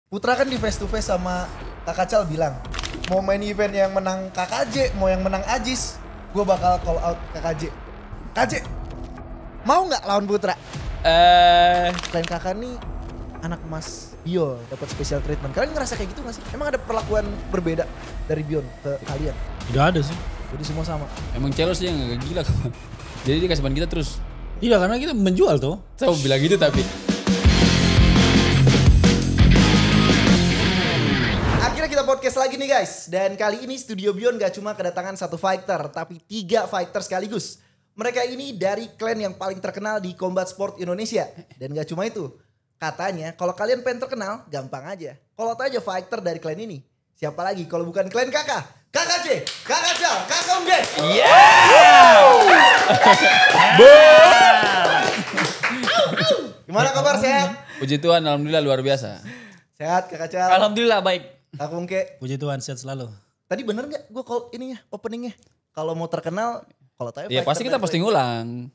Putra kan di face to face sama Kak Kacal bilang, mau main event yang menang KKJ, mau yang menang Ajis, gue bakal call out KKJ. KJ, mau nggak lawan Putra? Selain kakak nih anak Mas Bion dapat special treatment. Kalian ngerasa kayak gitu gak sih? Emang ada perlakuan berbeda dari Bion ke kalian? Udah ada sih. Jadi semua sama. Emang Celos dia gak gila kawan. Jadi dia kasih ban kita terus. Tidak, karena kita menjual tuh. Saya mau bilang gitu tapi. Akhirnya kita podcast lagi nih guys. Dan kali ini Studio Bion gak cuma kedatangan satu fighter, tapi 3 fighter sekaligus. Mereka ini dari klan yang paling terkenal di combat sport Indonesia. Dan gak cuma itu. Katanya kalau kalian pengen terkenal, gampang aja. Call out aja fighter dari klan ini. Siapa lagi kalau bukan klan kakak? KKJ, Kak Kacal, Kak Kongge. Gimana kabar, sehat? Puji Tuhan, alhamdulillah luar biasa. Sehat Kak Kacal. Alhamdulillah baik. Kak Kongge. Puji Tuhan, sehat selalu. Tadi bener gak gue call ininya, openingnya? Kalau mau terkenal, kalau tahu Ya pasti kita posting ulang.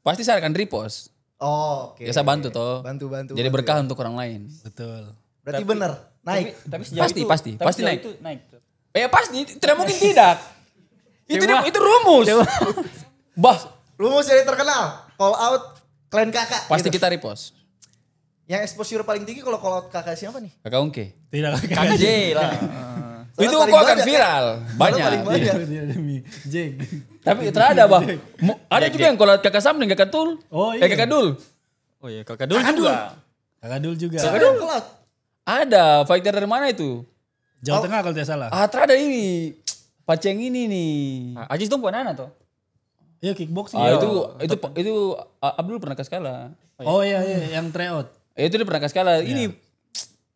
Pasti saya akan repost. Oh, oke. Ya saya bantu toh. Bantu. Jadi berkah untuk orang lain. Betul. Berarti bener, naik. Tapi sejauh Pasti sejauh naik. itu naik. Ya pasti, tidak mungkin tidak. itu rumus. Bah, Rumus jadi terkenal, call out klan kakak. pasti gitu. kita repost. Yang exposure paling tinggi kalau call out kakak siapa nih? Kakak Ungke. Tidak KKJ lah. Soalnya Itu paling kok akan banyak, viral. Soalnya Banyak. paling banyak. demi Jeng. Tapi terada bah. Ada juga yang kalau kakak Sam dan kakak Tul. Oh iya. Kakak Dul. Oh iya, Kakak Dul juga. Kakak Dul juga. Siapa yang call out? Ada fighter dari mana itu? Jawa Tengah kalau tidak salah. Terada ini. Paceng ini nih. Ajis tuh puan anak tuh. Iya kickboxing. Itu Abdul pernah ke skala. Oh iya yang tryout. Itu dia pernah ke skala. Ini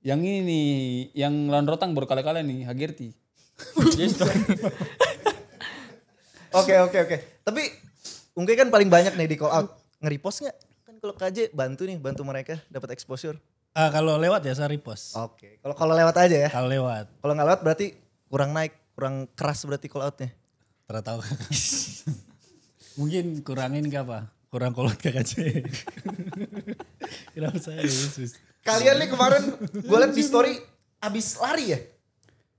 yang ini nih, yang lawan Rotang baru kali-kali nih, Hagerti. Oke. Tapi Ungke kan paling banyak nih di call out. Nge-repost gak? Kan kalau KJ bantu mereka dapat exposure. Kalau lewat ya saya repost. Oke. Kalau lewat aja ya. Kalau lewat. Kalau nggak lewat berarti kurang naik, kurang keras berarti call outnya. Pernah tahu. Mungkin kurangin ke apa? Kurang kolot KKJ. Kenapa saya Yesus? Kalian nih kemarin gue liat di story abis lari ya?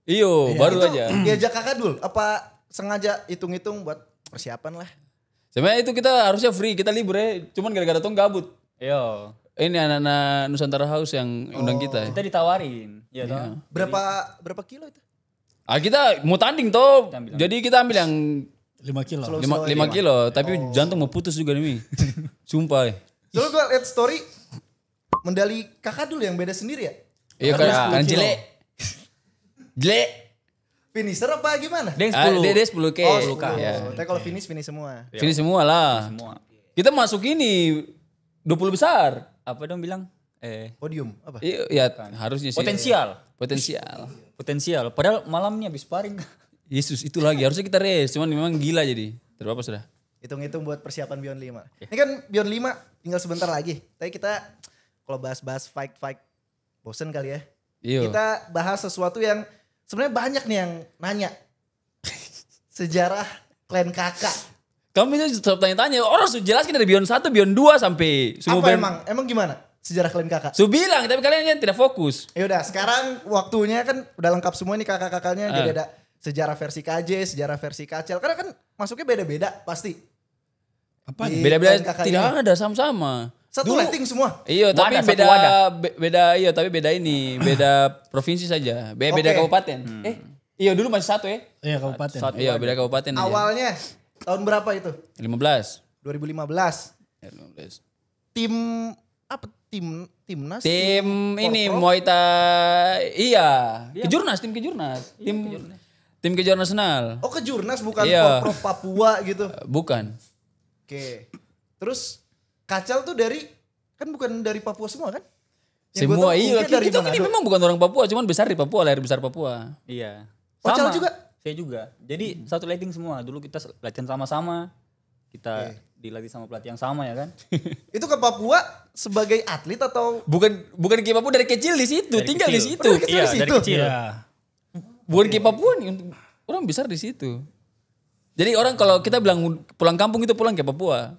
Iyo, baru Itu aja. diajak kakak dulu? Apa sengaja hitung-hitung buat persiapan lah? Sebenarnya itu kita harusnya free, kita libur ya. Cuman gara-gara Tong gabut. Yo. Ini anak-anak Nusantara House yang undang kita. Kita ditawarin. Iya toh. Berapa kilo itu? Kita mau tanding toh. Jadi kita ambil yang 5 kilo. 5 kilo. Tapi jantung mau putus juga nih. Sumpah. Soalnya gue liat story medali kakak dulu yang beda sendiri ya? Iya kan jelek. Jelek. Finisher apa gimana? Dia 10. Dia 10K. Oh, 10K. Ya. Tapi kalau finish semua. Finish semua lah. Semua. Kita masuk ini 20 besar. Apa dong bilang? Podium apa? Iya, harusnya sih. Potensial. Padahal malamnya habis sparring. Yesus itu lagi harusnya kita race, cuman memang gila jadi. Terus apa sudah? Hitung-hitung buat persiapan Beyond 5. Ini kan Beyond 5 tinggal sebentar lagi. Tapi kita kalau bahas fight bosen kali ya. Iya. Kita bahas sesuatu yang sebenarnya banyak nih yang nanya. Sejarah klan kakak. Kamu itu tetap tanya-tanya, orang sudah jelaskan dari Beyond 1, Beyond 2 sampai semua Apa emang gimana sejarah klan kakak? Su bilang, tapi kalian tidak fokus. Ya udah, sekarang waktunya kan udah lengkap semua nih kakak-kakaknya. Jadi ada sejarah versi KJ, sejarah versi Kacel. Karena kan masuknya beda-beda pasti. Apa Di Beda-beda klan kakak tidak ini. ada sama-sama. Satu lighting semua. Iya, tapi Wadah, satu beda wadah. beda iya, tapi beda ini, beda provinsi saja. Beda Oke. kabupaten. Iya dulu masih satu ya. Iya kabupaten. Iya, beda kabupaten aja. Awalnya tahun berapa itu? 15. 2015. Ya, 15. Tim apa? Timnas? Tim ini Porprov? Muay Thai. Iya, tim Kejurnas. Tim Kejurnas nasional. Oh Kejurnas bukan Iya. Porprov Papua gitu. Bukan. Oke. Terus Kacel tuh kan bukan dari Papua semua kan? Yang gua Semua tahu iya. mungkin dari Kita ini Manado. memang bukan orang Papua, cuman besar di Papua, lahir besar Papua. Iya. Kacel juga? Saya juga. Jadi satu lighting semua. Dulu kita latihan sama-sama. Kita dilatih sama pelatih yang sama ya kan. Itu ke Papua sebagai atlet atau Bukan ke Papua dari kecil di situ, Dari tinggal kecil. di situ. Dari Iya, situ? dari kecil. Iya. Bukan ke Papua nih, orang besar di situ. Jadi orang kalau kita bilang pulang kampung itu pulang ke Papua.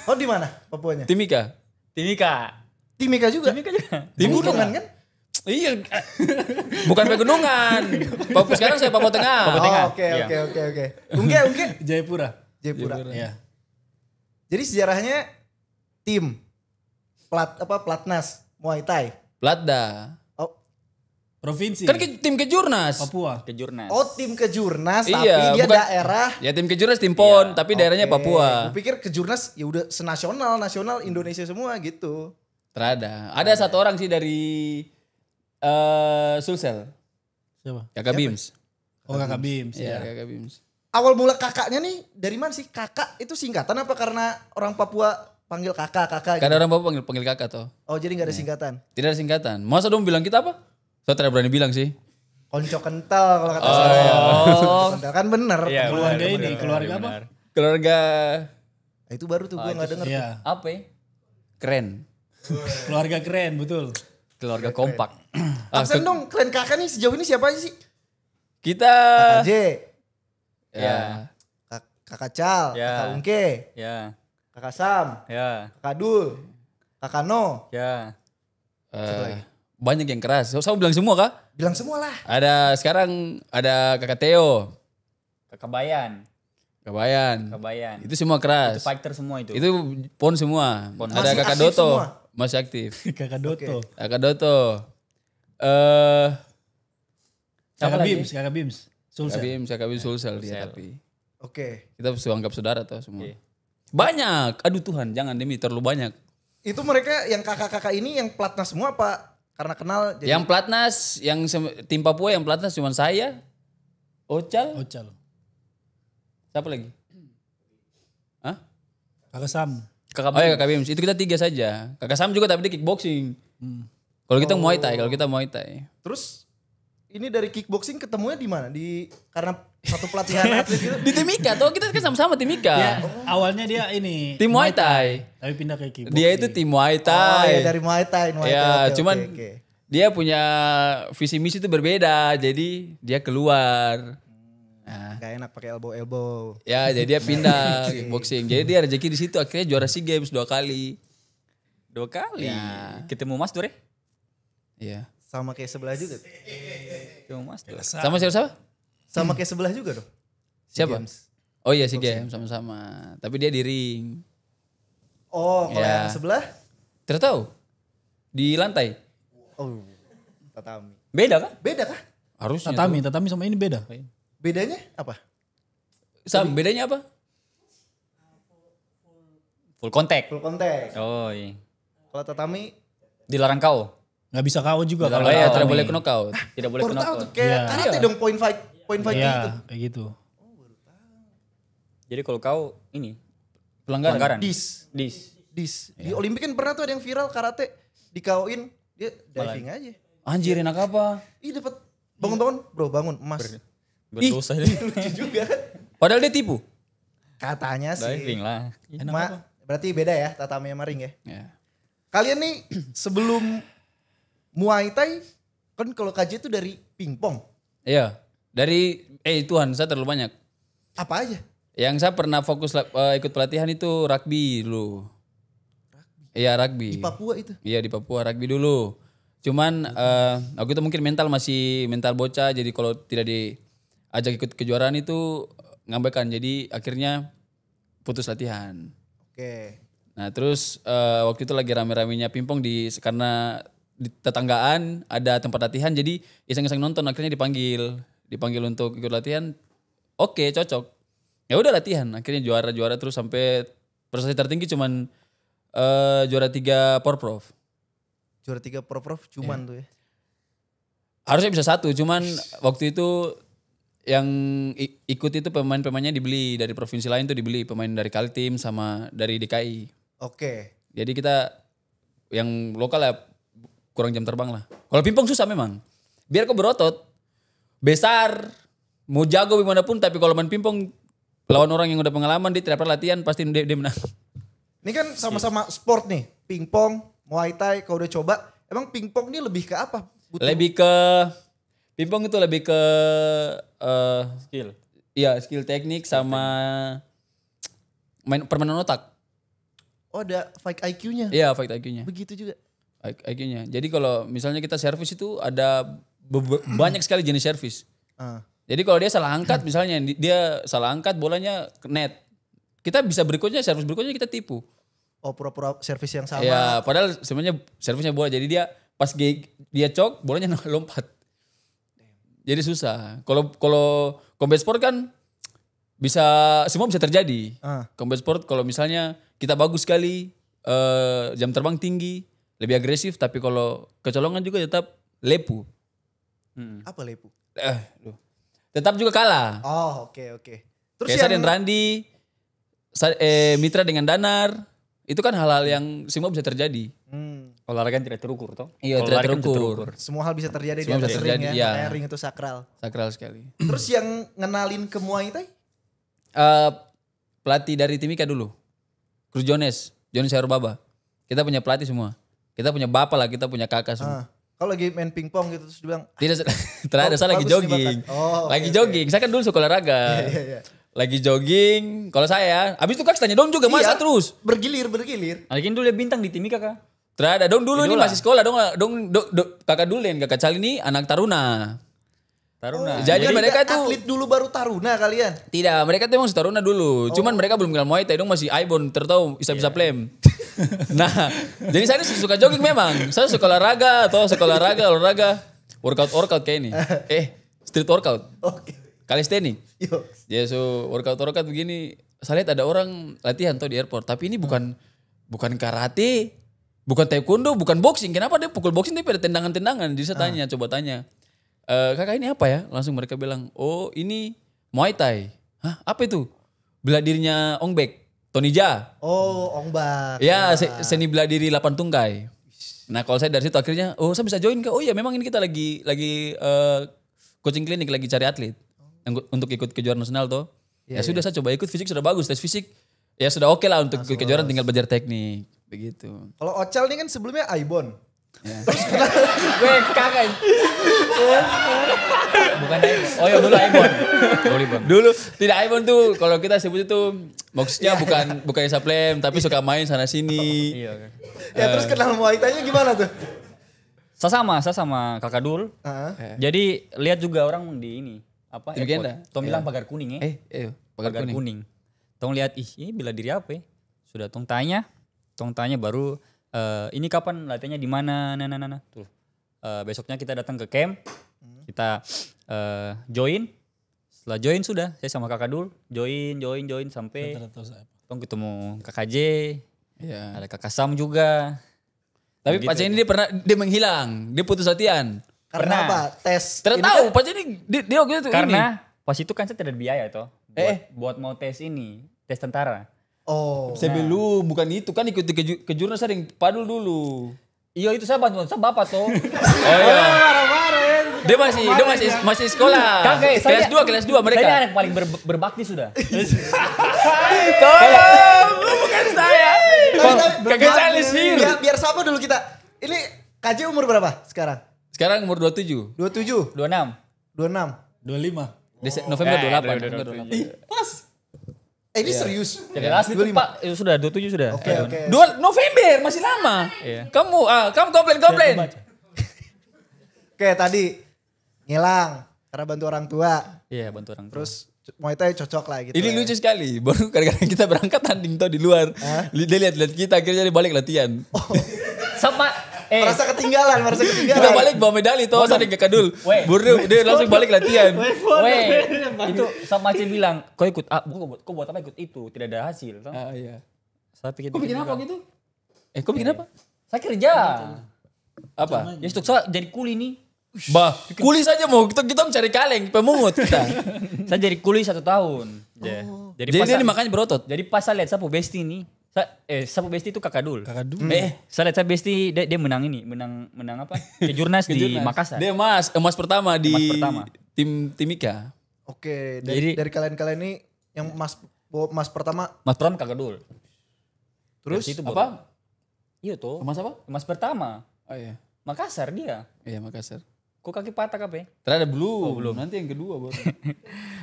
Oh di mana Papuanya? Timika. Timika. Timika juga. Pegunungan kan? Iya. Bukan pegunungan. Papua sekarang saya Papua Tengah. Oh, oke. Iya. Ungke. Jayapura. Jayapura. Iya. Jadi sejarahnya tim Platnas Muay Thai. Platda. Oh, Provinsi. Kan tim kejurnas. Papua. Kejurnas. tim kejurnas tapi Iya, dia bukan- daerah. Ya tim kejurnas tim PON, tapi daerahnya Papua. Gue pikir kejurnas ya udah nasional Indonesia semua gitu. Terada. Ada satu orang sih dari Sulsel. Siapa? Kakak Bims. Oh Kakak Bims. Iya, Ya. Kakak Bims. Awal mula kakaknya nih dari mana sih? Kakak itu singkatan apa karena orang Papua panggil kakak gitu? Karena orang Papua panggil kakak toh. Oh jadi gak ada singkatan. Tidak ada singkatan. Masa dong bilang kita apa? Saya tidak berani bilang sih. Konco kental kalau kata saya. Oh. Kental kan bener. Iya, Keluarga benar, ini, benar, keluarga apa? benar. Keluarga Nah, itu baru tuh gue gak denger. Iya. Apa ya? keren. Keluarga keren, betul. Keluarga kompak. Absen dong klan kakak nih sejauh ini siapa aja sih? Kita Kakak J, ya kakak Cal, Ya. kakak Ungke, Ya, kakak Sam, ya, kakak Dul, kakak No. ya. banyak yang keras. Saya bilang semua kah? Bilang semua lah. Ada sekarang ada kakak Theo, Kakak Bayan. kakak Bayan. Kakak Bayan. Itu semua Itu keras. fighter semua itu. Itu PON semua. PON. Ada Masih kakak aktif Doto, semua? masih aktif. Kakak Doto. Kakak Doto. Kakak lagi? Bims, Kakak Bims. Sulsel. Kakak Bims Sulsel dia tapi. Oke. Kita anggap saudara tuh semua. Oke. Banyak. Aduh Tuhan, jangan demi terlalu banyak. Itu mereka yang kakak-kakak ini yang platnas semua apa? Karena kenal jadi Yang pelatnas, tim Papua yang pelatnas cuma saya, Ocal, Ocal. siapa lagi? Hah? Kakak Sam. Kakak Oh ya Kakak Bims, itu kita 3 saja. Kakak Sam juga tapi dia kickboxing. Kalau kita Muay Thai, terus ini dari kickboxing ketemunya di mana? Karena satu pelatihan atlet gitu. Di Timika, tuh kita kan sama-sama Timika. Ya, awalnya dia ini. Tim Muay Thai. Tapi pindah ke kickboxing. Dia itu tim Muay Oh Thai. ya dari Muay Thai. Ya, Oke, cuman oke. dia punya visi misi itu berbeda, jadi dia keluar. Nah, Gak enak pakai elbow. ya jadi dia pindah kickboxing. Jadi dia rezeki di situ akhirnya juara SEA Games 2 kali. 2 kali. Ya. Ketemu Mas Dore. Iya. Sama kayak sebelah juga. Ketemu Mas Dore. Sama siapa? Sama kayak sebelah juga dong. SEA Siapa? Games. Oh iya SEA Games sama-sama. Tapi dia di ring. Oh kalau Ya. yang sebelah. Tidak tahu. Di lantai. Oh tatami. Beda kan? Beda kah? Harusnya. Tatami sama ini beda. Bedanya apa? Sam, bedanya apa? Full contact. Full contact. Oh iya. Kalau tatami Dilarang kau. Nggak bisa KO juga. Oh kalau iya, tatami. tidak boleh knockout. Tidak boleh baru kena tahu kau. tuh kayak Iya. karate dong point fight Iya, gitu. kayak gitu. Jadi kalau kau ini Pelanggaran. pelanggaran. Dis. Dis. Di Olimpik kan pernah tuh ada yang viral karate dikauin dia diving aja. Anjir enak apa? Ih dapat bangun bangun emas. Berdosa. Lucu juga kan. Padahal dia tipu. Katanya sih. Diving lah. Berarti beda ya tatami sama ring ya. Ya. Kalian nih sebelum Muay Thai kan kalau KJ itu dari pingpong. Iya. Dari Tuhan, saya terlalu banyak. Apa aja? Yang saya pernah fokus ikut pelatihan itu rugby dulu. Iya rugby. Di Papua itu. Iya di Papua rugby dulu. Cuman aku itu mungkin masih mental bocah. Jadi kalau tidak diajak ikut kejuaraan itu ngambekkan. Jadi akhirnya putus latihan. Oke. Nah terus waktu itu lagi rame-ramenya pingpong karena di tetanggaan ada tempat latihan. Jadi iseng-iseng nonton akhirnya dipanggil untuk ikut latihan. Oke cocok. Ya udah latihan. Akhirnya juara terus sampai prestasi tertinggi cuman juara 3 Porprov. Juara 3 Prof cuman tuh ya. Harusnya bisa 1, cuman waktu itu yang ikut itu pemain-pemainnya dibeli dari provinsi lain tuh dibeli pemain dari Kaltim sama dari DKI. Oke. Jadi kita yang lokal ya kurang jam terbang lah. Kalau pingpong susah memang. Biar kau berotot, besar, mau jago bagaimanapun tapi kalau main pingpong lawan orang yang udah pengalaman dia tidak pernah latihan pasti dia menang. Ini kan sama-sama sport nih. Pingpong, Muay Thai kalau udah coba. Emang pingpong ini lebih ke apa? Lebih ke pingpong itu lebih ke Skill. iya skill teknik sama permainan otak. Oh ada fight IQ-nya. Iya fight IQ-nya. Begitu juga. IQ-nya. Jadi kalau misalnya kita servis itu ada banyak sekali jenis servis. Jadi kalau dia salah angkat misalnya dia salah angkat bolanya ke net. Kita bisa berikutnya servis berikutnya kita tipu. Oh pura-pura servis yang sama. Ya padahal sebenarnya servisnya bola. Jadi dia pas dia cok bolanya lompat. Jadi susah. Kalau combat sport kan semua bisa terjadi. Combat sport kalau misalnya kita bagus sekali, jam terbang tinggi, lebih agresif, tapi kalau kecolongan juga tetap lepu. Apa lepu? Tetap juga kalah. Oh oke. Terus Kayak saya dan Randi, Mitra dengan Danar, itu kan hal-hal yang semua bisa terjadi. Olahraga yang tidak terukur toh. Iya, tidak Olahraga kan terukur. semua hal bisa terjadi Semua di atas bisa ring terjadi, ya. iya. Makanya ring itu sakral. Sakral sekali. Terus yang ngenalin ke Muay Thai? Pelatih dari Timika dulu. Cruz Jones Baba. Kita punya pelatih semua. Kita punya bapak lah, kita punya kakak semua. Kalau lagi main pingpong gitu terus dibilang, Tidak, terada saya lagi bagus nih jogging. bakat. Oh, lagi oke, jogging. Saya kan dulu suka olahraga. Iya. Lagi jogging. Kalau saya, abis itu kak tanya dong juga masa Iya, terus. bergilir. Lagi dulu dia bintang di Timika kak. Terada dong dulu ini Idola. masih sekolah dong kakak dulu yang kakak Cali ini anak taruna. Taruna. Jadi mereka tuh atlet dulu baru taruna kalian. tidak, mereka tuh emang taruna dulu. Cuman mereka belum kenal Muay Thai dong masih Aibon, tertahu bisa plem. Nah, jadi saya suka jogging memang. Saya suka olahraga, workout kayak ini. Street workout. Oke. Calisthenics. Yo. Ya so workout begini, saya lihat ada orang latihan tuh di airport, tapi ini bukan karate, bukan taekwondo, bukan boxing. Kenapa dia pukul boxing tapi ada tendangan-tendangan? Jadi saya coba tanya. Kakak ini apa ya? Langsung mereka bilang, oh ini Muay Thai. Hah, apa itu? Bela dirinya Ong Bek, Tony Jaa. Oh, Ongbak. Ya, seni bela diri 8 tungkai. Nah, kalau saya dari situ akhirnya, oh saya bisa join Kak. Oh iya, memang ini kita lagi coaching klinik, lagi cari atlet untuk ikut kejuaraan nasional tuh. Ya sudah saya coba ikut, fisik sudah bagus, tes fisik. Ya sudah oke lah untuk ikut kejuaraan, tinggal belajar teknik begitu. Kalau Ocal ini kan sebelumnya Aibon. Gue kakak. Bukan Aibon. Oh iya dulu Aibon. Dulu tidak Aibon tuh kalau kita sebut itu maksudnya bukan saplem tapi suka main sana sini. Iya. Ya terus kenal Muay Thai-nya gimana tuh? Saya sama kakak Dul. Jadi lihat juga orang di ini apa? Di Legenda. Tong bilang pagar kuning ya. Pagar kuning. Kuning. Tong lihat ini bela diri apa ya? Sudah tong tanya baru ini kapan latihannya di mana? Nah. Tuh. Besoknya kita datang ke camp. Kita join. Setelah join sudah saya sama kakak Dul join sampai tong ketemu kakak J. Iya. Ada kakak Sam juga. Tapi Pak ini dia menghilang, dia putus latihan. Karena apa? Tes. Tidak ini tahu, kan- Pak ini dia waktu itu Karena pas itu kan saya tidak ada biaya toh. Buat mau tes ini, tes tentara. Oh. Sebelum bukan itu kan ikut kejurnas ada yang padul dulu. Iya itu saya bantu saya bapak toh. Oh iya. Dia masih sekolah. Kakek, Kelas 2 mereka. Saya anak paling berbakti sudah. Tolong, bukan saya. Kakek saya Lisir. Biar sama dulu kita. Ini KJ umur berapa sekarang? Sekarang umur 27. 27, 26. 26. 25. November 28. Pas. Ini serius? Jadi asli tuh Pak, sudah 27 sudah. Oke. 2 November masih lama. Iya. Kamu komplain. Oke, tadi ngilang karena bantu orang tua. Iya, bantu orang tua. Terus Muay Thai cocok lah gitu. Ini ya. lucu sekali. Baru kadang-kadang kita berangkat tanding tuh di luar. Dia lihat kita akhirnya dia balik latihan. Sama Merasa ketinggalan. Kita balik bawa medali tuh sama Kakak Dul. Weh. Baru dia langsung balik latihan. itu sama Aceh bilang, kau ikut, kau buat apa ikut itu? Tidak ada hasil. Toh? Ah iya. Saya pikir Kau bikin apa juga. gitu? Kau bikin apa? Saya kerja. Apa? Ya stok saya jadi kuli nih. Bah, kuli saja mau kita cari kaleng, pemungut kita. Saya jadi kuli 1 tahun. Jadi Jadi dia makanya berotot. Jadi pas saya lihat Sapu Besti nih. Sapu Besti itu kakak Dul. Kakak dulu. Saya lihat Sapu Besti dia menang ini, menang apa? Kejurnas di Makassar. Dia emas pertama di Emas pertama. tim Timika. Oke, Jadi- dari kalian-kalian ini yang mas pertama Mas Pram kakak Dul. terus Dari situ Apa? Iya tuh. Emas apa? Mas pertama. Oh iya. Makassar dia. Iya Makassar. Kok kaki patah kape? Ternyata belum. Nanti yang kedua baru.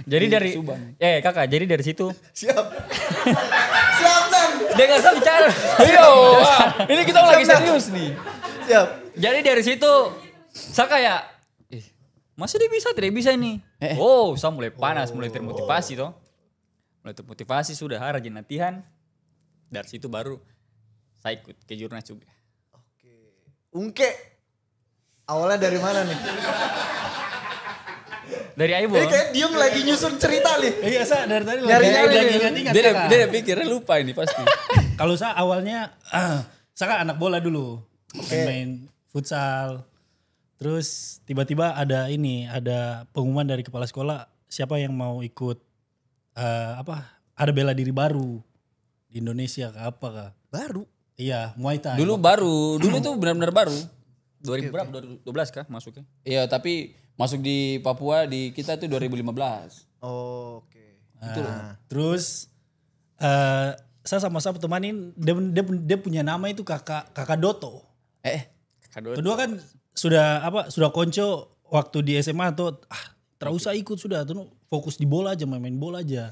Jadi dari Subang. kakak, jadi dari situ siap. Siap, Nan. dia nggak usah bicara. Iya, ini kita lagi serius nih. Siap. Jadi dari situ saya kayak masih dia bisa, tidak bisa ini. Oh, saya mulai panas, mulai termotivasi toh. Mulai termotivasi sudah rajin latihan. Dari situ baru saya ikut ke jurnas juga. Ungke. Awalnya dari mana nih? Dari Aibo. Ini kayak Diung lagi nyusun cerita nih. Iya, saya dari tadi Nyari-nyari lagi nih. ingat-ingat. Dia Kakak. dia pikirnya lupa ini pasti. Kalau saya awalnya, saya kan anak bola dulu. Main futsal. Terus tiba-tiba ada pengumuman dari kepala sekolah siapa yang mau ikut ada bela diri baru di Indonesia kah apa kah? Baru. Iya, Muay Thai. Dulu tuh benar-benar baru. 2000 berapa? 2012 kah masuknya? Iya, tapi masuk di Papua di kita tuh 2015. Oh, oke. Nah, terus saya sama-sama temanin dia punya nama itu kakak Doto. Kedua kan sudah konco waktu di SMA tuh terus usah ikut sudah tuh fokus di bola aja main bola aja.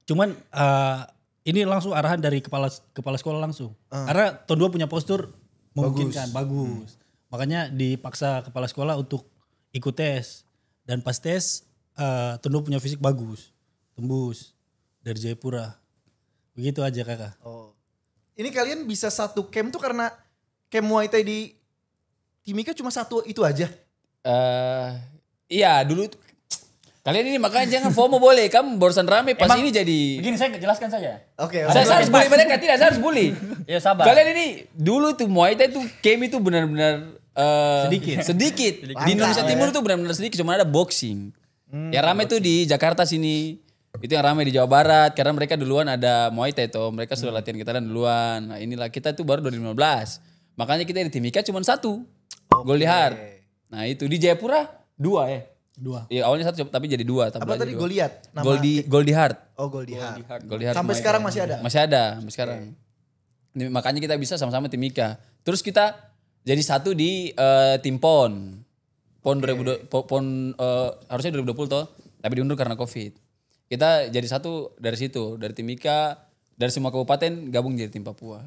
Cuman ini langsung arahan dari kepala sekolah langsung. Karena tahun 2 punya postur memungkinkan bagus. Makanya dipaksa kepala sekolah untuk ikut tes dan pas tes tahun 2 punya fisik bagus. Tembus dari Jayapura. Begitu aja kakak. Oh. Ini kalian bisa satu camp tuh karena camp Muay Thai di Timika cuma satu itu aja? Iya dulu kalian ini makanya jangan FOMO boleh. Kamu barusan rame pas ini jadi. Begini saya jelaskan saja. Oke. Saya harus bully mereka tidak, saya harus bully. Ya sabar. Kalian ini dulu tuh Muay Thai tuh camp itu benar-benar sedikit. Di Indonesia Timur tuh benar-benar sedikit, cuma ada boxing. Yang rame tuh di Jakarta sini. Itu yang rame di Jawa Barat karena mereka duluan ada Muay Thai tuh. Mereka sudah latihan kita dan duluan. Nah, inilah kita tuh baru 2015. Makanya kita di Timika cuma satu. Goldie Heart. Nah, itu di Jayapura 2 ya. 2. Iya, awalnya 1 tapi jadi 2. Apa tadi Goliath? Nama Goldie Heart. Oh, Goldie Heart. Goldie Heart Sampai Muay sekarang Thai. masih ada? Masih ada, sampai sekarang. Ini, makanya kita bisa sama-sama Timika. Terus kita jadi satu di tim PON. PON 2020 harusnya 2020 toh, tapi diundur karena Covid. Kita jadi satu dari situ, dari Timika, dari semua kabupaten gabung jadi tim Papua.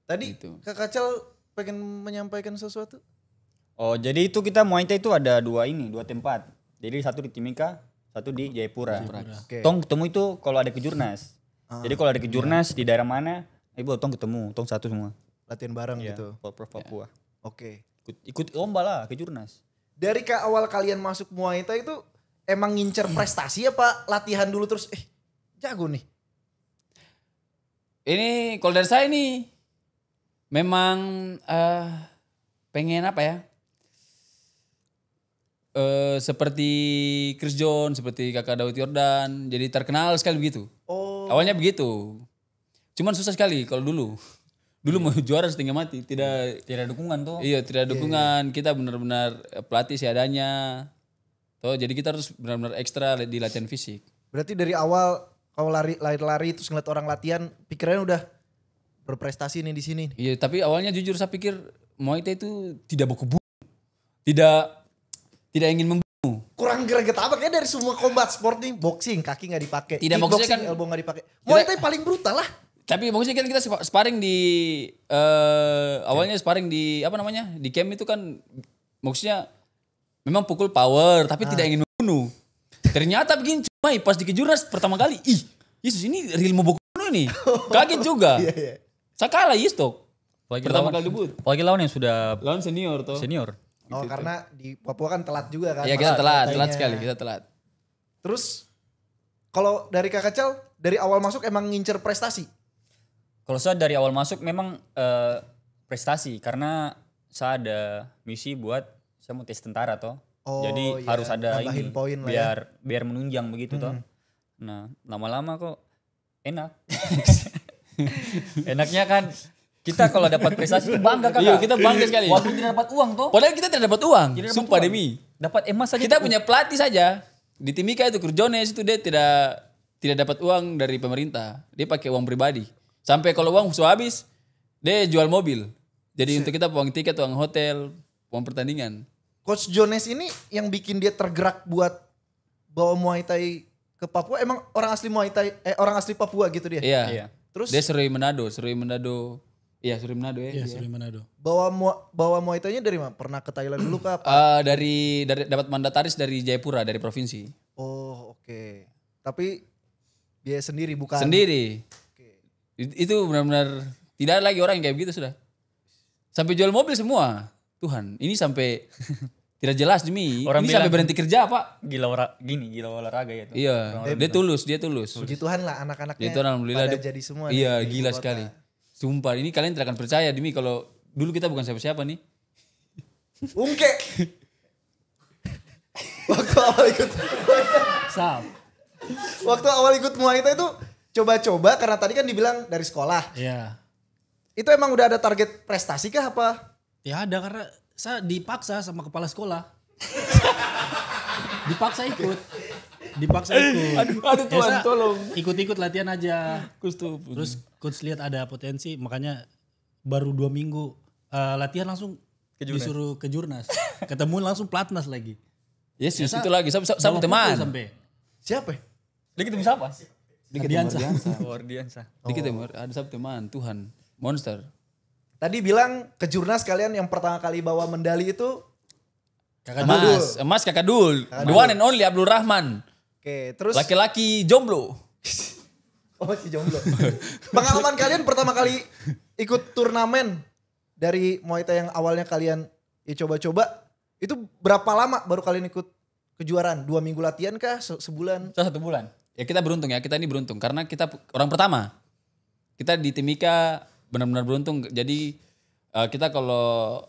Tadi Gitu. Kak Kacel pengen menyampaikan sesuatu? Oh, jadi itu kita Muay Thai itu ada dua tempat. Jadi satu di Timika, satu di Jayapura. Oke. Tong ketemu itu kalau ada kejurnas. Jadi kalau ada kejurnas di daerah mana, ibu tong ketemu, tong satu semua. Latihan bareng Iya, gitu. Prof Papua. Oke. Ikut lomba lah kejurnas. Dari awal kalian masuk Muay Thai itu emang ngincer prestasi apa latihan dulu terus jago nih? Ini kalau dari saya nih memang pengen apa ya? Seperti Chris John, seperti kakak Daud Yordan, jadi terkenal sekali begitu. Oh. Awalnya begitu. Cuman susah sekali kalau dulu. Dulu mau juara setengah mati, tidak dukungan tuh. Iya, tidak ada dukungan. Kita benar-benar pelatih seadanya. Tuh, jadi kita harus benar-benar ekstra di latihan fisik. Berarti dari awal kalau lari terus ngeliat orang latihan, pikirannya udah berprestasi nih di sini. Iya, tapi awalnya jujur saya pikir Muay Thai itu tidak baku bunuh. Tidak ingin membunuh. Kurang greget apa kayak dari semua combat sport nih, boxing kaki nggak dipakai, Tidak, maksudnya kickboxing kan- elbow nggak dipakai. Muay Thai paling brutal lah. Tapi maksudnya kan kita sparring di awalnya sparring di apa namanya? Di camp itu kan maksudnya memang pukul power tapi tidak ingin membunuh. Ternyata begini cuma pas di kejurnas pertama kali, Yesus ini real mau baku bunuh nih. Kaget juga. Iya. Saya kalah Yistok. Apalagi Pertama lawan- kali debut. Apalagi lawan yang sudah Lawan senior tuh. senior. Oh karena di Papua kan telat juga kan. Iya kita masa telat Muay Thai-nya. sekali, kita telat. Terus kalau dari Kak Kacel dari awal masuk emang ngincer prestasi. Kalau saya dari awal masuk memang prestasi karena saya ada misi buat saya mau tes tentara toh. Oh, Jadi iya, harus ada nambahin ini poin lah ya. biar menunjang begitu toh. Nah, lama-lama kok enak. Enaknya kan kita kalau dapat prestasi itu bangga kan. Iya, kita bangga sekali. Walaupun tidak dapat uang toh. Padahal kita tidak dapat uang. Tidak dapat Sumpah uang. demi. Dapat emas saja. Kita punya pelatih saja. Di Timika itu Kurjones itu dia tidak dapat uang dari pemerintah. Dia pakai uang pribadi. Sampai kalau uang sudah habis, dia jual mobil. Jadi untuk kita uang tiket, uang hotel, uang pertandingan. Coach Jones ini yang bikin dia tergerak buat bawa Muay Thai ke Papua emang orang asli Muay Thai orang asli Papua gitu dia. Iya. Iya. Terus Dia Serui Manado. Iya, Suri Manado ya. Iya, Suri Manado. Bawa Muay Thai-nya dari mana? Pernah ke Thailand dulu kah? Dari dapat mandataris dari Jayapura, dari provinsi. Oh, oke. Tapi biaya sendiri bukan? Sendiri. Oke. Itu benar-benar tidak ada lagi orang yang kayak begitu sudah. Sampai jual mobil semua. Tuhan, ini sampai tidak jelas demi. Orang ini bilang- sampai berhenti kerja, Pak. Gila olahraga ya tuh. Iya, dia tulus. Puji Tuhan lah anak-anaknya Itu alhamdulillah pada dia- jadi semua. Iya, nih di gila ibu kota. sekali. Sumpah, ini kalian tidak akan percaya demi kalau dulu kita bukan siapa-siapa nih. Ungke. Sap. Waktu awal ikut Muay Thai itu coba-coba karena tadi kan dibilang dari sekolah. Iya. Itu emang udah ada target prestasi kah apa? Ya ada karena saya dipaksa sama kepala sekolah. Dipaksa ikut. Aduh, Tuhan, saya tolong. Ikut-ikut latihan aja. Kustu. Terus coach lihat ada potensi makanya baru 2 minggu latihan langsung disuruh ke Jurnas. Ketemu langsung pelatnas lagi. Yesus, Ya, itu lagi. Sama teman. Sampai. Siapa ya? Dia ketemu siapa? Ardiansa. Wardiansa. Dikit ya, ada satu teman, Tuhan. Monster. Tadi bilang ke Jurnas kalian yang pertama kali bawa medali itu. Kakak dulu. Emas Kakak Dul. The one and only Abdul Rahman. Oke, terus. Laki-laki jomblo. Oh, masih jomblo. Pengalaman kalian pertama kali ikut turnamen dari Muay Thai yang awalnya kalian ya coba-coba. Itu berapa lama baru kalian ikut kejuaraan? 2 minggu latihan kah? Sebulan? 1 bulan. Ya kita beruntung ya, kita ini beruntung. Karena kita orang pertama. Kita di Timika benar-benar beruntung. Jadi kita kalau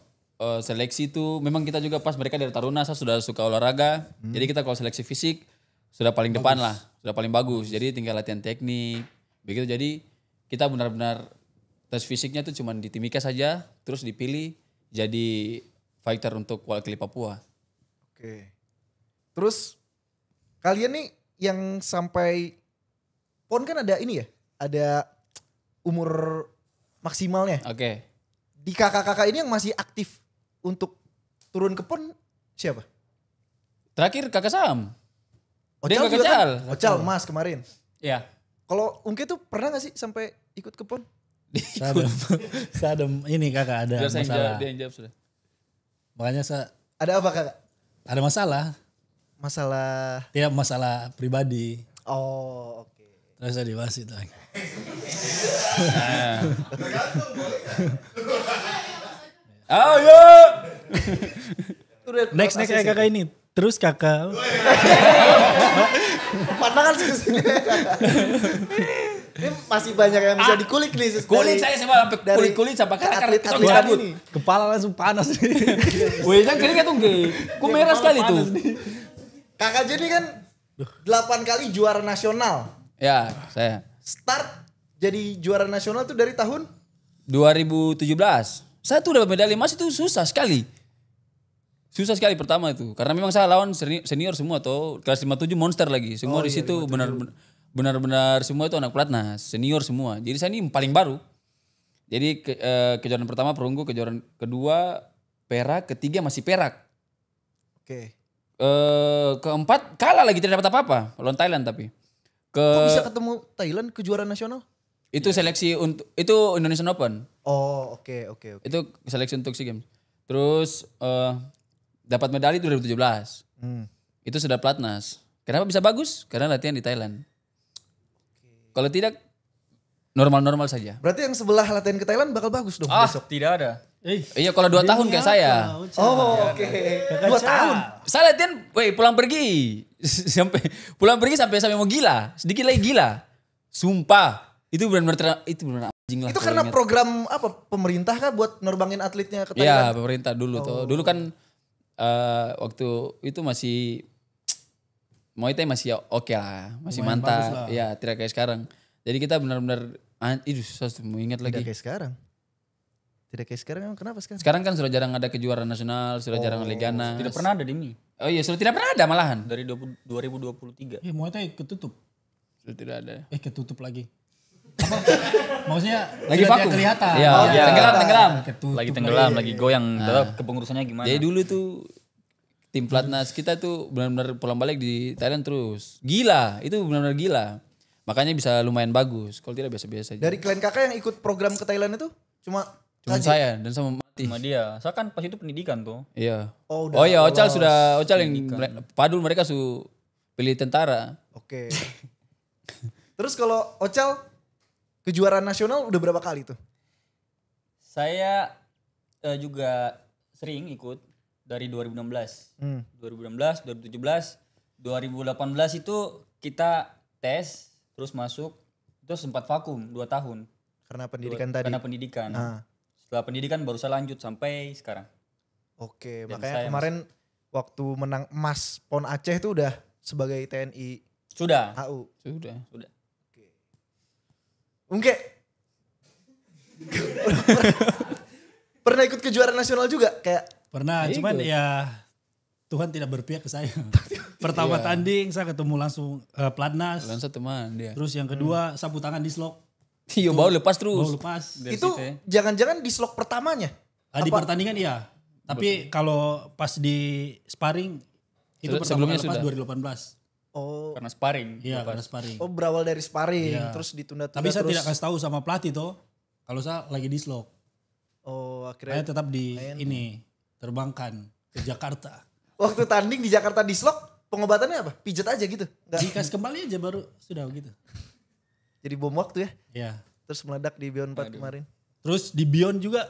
seleksi itu memang kita juga pas mereka dari Taruna saya sudah suka olahraga. Jadi kita kalau seleksi fisik sudah paling depan lah, sudah paling bagus. Jadi tinggal latihan teknik. Begitu jadi kita benar-benar tes fisiknya tuh cuma di Timika saja, terus dipilih jadi fighter untuk wakili Papua. Oke. Terus kalian nih yang sampai PON kan ada ini ya? Ada umur maksimalnya. Oke. Di kakak-kakak ini yang masih aktif untuk turun ke PON siapa? Terakhir Kakak Sam. Dia Ocal Kakak juga kan? Cal. Ocal Mas kemarin. Iya. Kalau Ungke tuh pernah gak sih sampai ikut ke PON? Saya ada ini kakak ada Biar saya yang masalah. jawab, dia yang jawab sudah. Makanya saya Ada apa kakak? ada masalah. Masalah. Tidak masalah pribadi. Oh, oke. Terus saya dibahas itu. Ayo. Next ya kakak ini. Terus kakak. Pandangan sih kesini. Ini masih banyak yang bisa dikulik nih. Kulit saya sama sampai dari kulit sampai akar atlet kita atlet cabut. ini. Kepala langsung panas. Wih, jangan keringat tuh, kok merah sekali tuh. Kakak Jenny kan 8 kali juara nasional. Ya, saya. Start jadi juara nasional tuh dari tahun 2017. Saya tuh dapat medali emas itu susah sekali. Susah sekali pertama itu. Karena memang saya lawan senior semua tuh. Kelas 57 monster lagi. Semua di situ benar-benar semua itu anak pelatnas. Senior semua. Jadi saya ini paling baru. Jadi kejuaraan pertama perunggu, kejuaraan kedua perak, ketiga masih perak. Oke. Keempat kalah lagi tidak dapat apa-apa. Lawan Thailand tapi. Kok bisa ketemu Thailand kejuaraan nasional? Itu seleksi untuk itu Indonesian Open. Oh, oke. Itu seleksi untuk SEA Games. Terus dapat medali 2017. Itu sudah pelatnas. Kenapa bisa bagus? Karena latihan di Thailand. Kalau tidak normal-normal saja. Berarti yang sebelah latihan ke Thailand bakal bagus dong Ah, besok. tidak ada. Iya kalau 2 tahun kayak saya. Oh, oke. 2 tahun. Saya latihan, pulang pergi sampai mau gila, sedikit lagi gila. Sumpah, itu benar-benar anjing lah. Itu kalau karena ingat. program apa pemerintah kah buat nerbangin atletnya ke Iya, Thailand? pemerintah dulu tuh. Dulu kan waktu itu masih Muay Thai masih oke lah, masih Lumayan bagus mantap. lah. Iya, tidak kayak sekarang. Jadi kita benar-benar saya mau ingat Tidak lagi. kayak sekarang. Tidak kayak sekarang emang kenapa sekarang? Sekarang kan sudah jarang ada kejuaraan nasional, sudah jarang ada Liganas. Tidak pernah ada di ini. Oh iya, sudah tidak pernah ada malahan. Dari 2023. Muay Thai ketutup. Sudah tidak ada. Ketutup lagi. Apa? Maksudnya Lagi sudah vakum. tidak kelihatan. Iya, iya. tenggelam. Ketutup Lagi tenggelam, lagi goyang. Tetap kepengurusannya gimana? Jadi dulu tuh tim pelatnas kita tuh benar-benar pulang balik di Thailand terus. Gila, itu benar-benar gila. Makanya bisa lumayan bagus. Kalau tidak biasa-biasa aja. Dari klien kakak yang ikut program ke Thailand itu Cuma Cuma KJ? saya dan sama Mati. Sama dia. Saya kan pas itu pendidikan tuh. Iya. Oh, Oh iya, Ocal lolos. Ocal yang Padul mereka pilih tentara. Oke. Terus kalau Ocal kejuaraan nasional udah berapa kali tuh? Saya juga sering ikut dari 2016. 2016, 2017, 2018 itu kita tes terus masuk terus sempat vakum 2 tahun. Karena pendidikan tadi. Karena pendidikan. Ah. Setelah pendidikan baru saya lanjut sampai sekarang. Oke, Dan makanya saya kemarin waktu menang emas PON Aceh itu udah sebagai TNI Sudah. AU. Sudah. Ungke. Pernah ikut kejuaraan nasional juga kayak Pernah, cuman ya Tuhan tidak berpihak ke saya. Pertama tanding saya ketemu langsung Platnas. Langsung teman dia. Terus yang kedua sapu tangan di slok. Iya, bawa lepas Baru terus. lepas. itu jangan-jangan di slot pertamanya. Di pertandingan iya. Tapi kalau pas di sparring itu pertama Sebelumnya kali lepas sudah. 2018. Oh, Karena sparring. Iya, karena sparring. oh berawal dari sparring Iya. terus ditunda-tunda Tapi saya terus. tidak kasih tahu sama pelatih toh. Kalau saya lagi di slok. Oh, Saya akhirnya tetap di ini terbangkan ke Jakarta. waktu tanding di Jakarta di slot pengobatannya apa? Pijat aja gitu. Enggak. Dikas kembali aja baru sudah begitu. Jadi bom waktu ya. Ya. Terus meledak di Beyond 4 kemarin. Terus di Beyond juga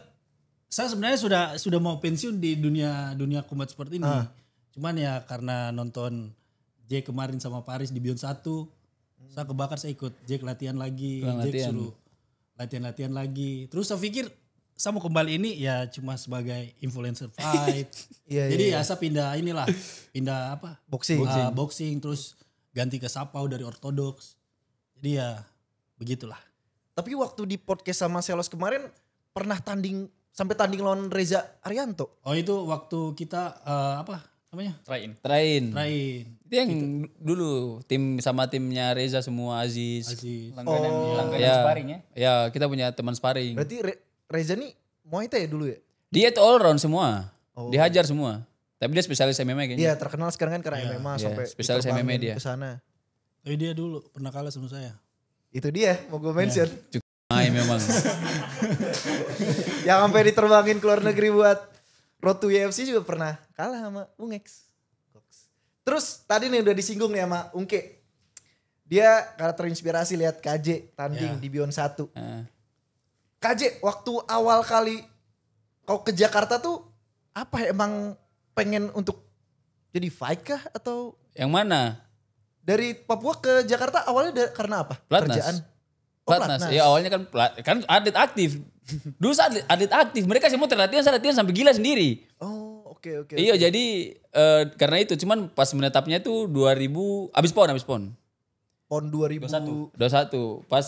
saya sebenarnya sudah mau pensiun di dunia combat sport ini. Cuman ya karena nonton Jack kemarin sama Paris di Beyond 1, saya kebakar, saya ikut Jack latihan lagi, Jack suruh latihan lagi. Terus saya pikir saya mau kembali ini ya cuma sebagai influencer fight. Iya, Jadi iya. ya saya pindah apa? Boxing. Boxing terus ganti ke Sapau dari ortodoks. Jadi ya begitulah. Tapi waktu di podcast sama Selos kemarin pernah sampai tanding lawan Reza Arianto. Oh itu waktu kita apa namanya? Try-in. Train. Train. Itu yang dulu tim sama timnya Reza semua Aziz. Langganan Ya. sparring ya. Ya, kita punya teman sparring. Berarti Reza nih Muay Thai ya dulu ya? Dia itu all round semua. Dihajar semua. Tapi dia spesialis MMA kayaknya. Iya terkenal sekarang kan karena MMA sampai spesialis diterbangin MMA dia. ke sana. Tapi dia dulu pernah kalah sama saya. Itu dia mau gue mention. Main memang. Yang sampai diterbangin ke luar negeri buat Road to UFC juga pernah kalah sama Ungex. Terus tadi nih udah disinggung nih sama Ungke. Dia karena terinspirasi lihat KJ tanding di Beyond 1. KJ waktu awal kali kau ke Jakarta tuh apa ya, emang pengen untuk jadi fight kah atau Yang mana? dari Papua ke Jakarta awalnya karena apa? Platnas. Kerjaan. Oh, Platnas. Ya awalnya kan atlet aktif. Dulu saya atlet aktif. Mereka semua terlatihan, saya latihan sampai gila sendiri. Oh, oke. Iya, jadi karena itu cuman pas menetapnya tuh 2000 habis PON. PON 2021. 21. Pas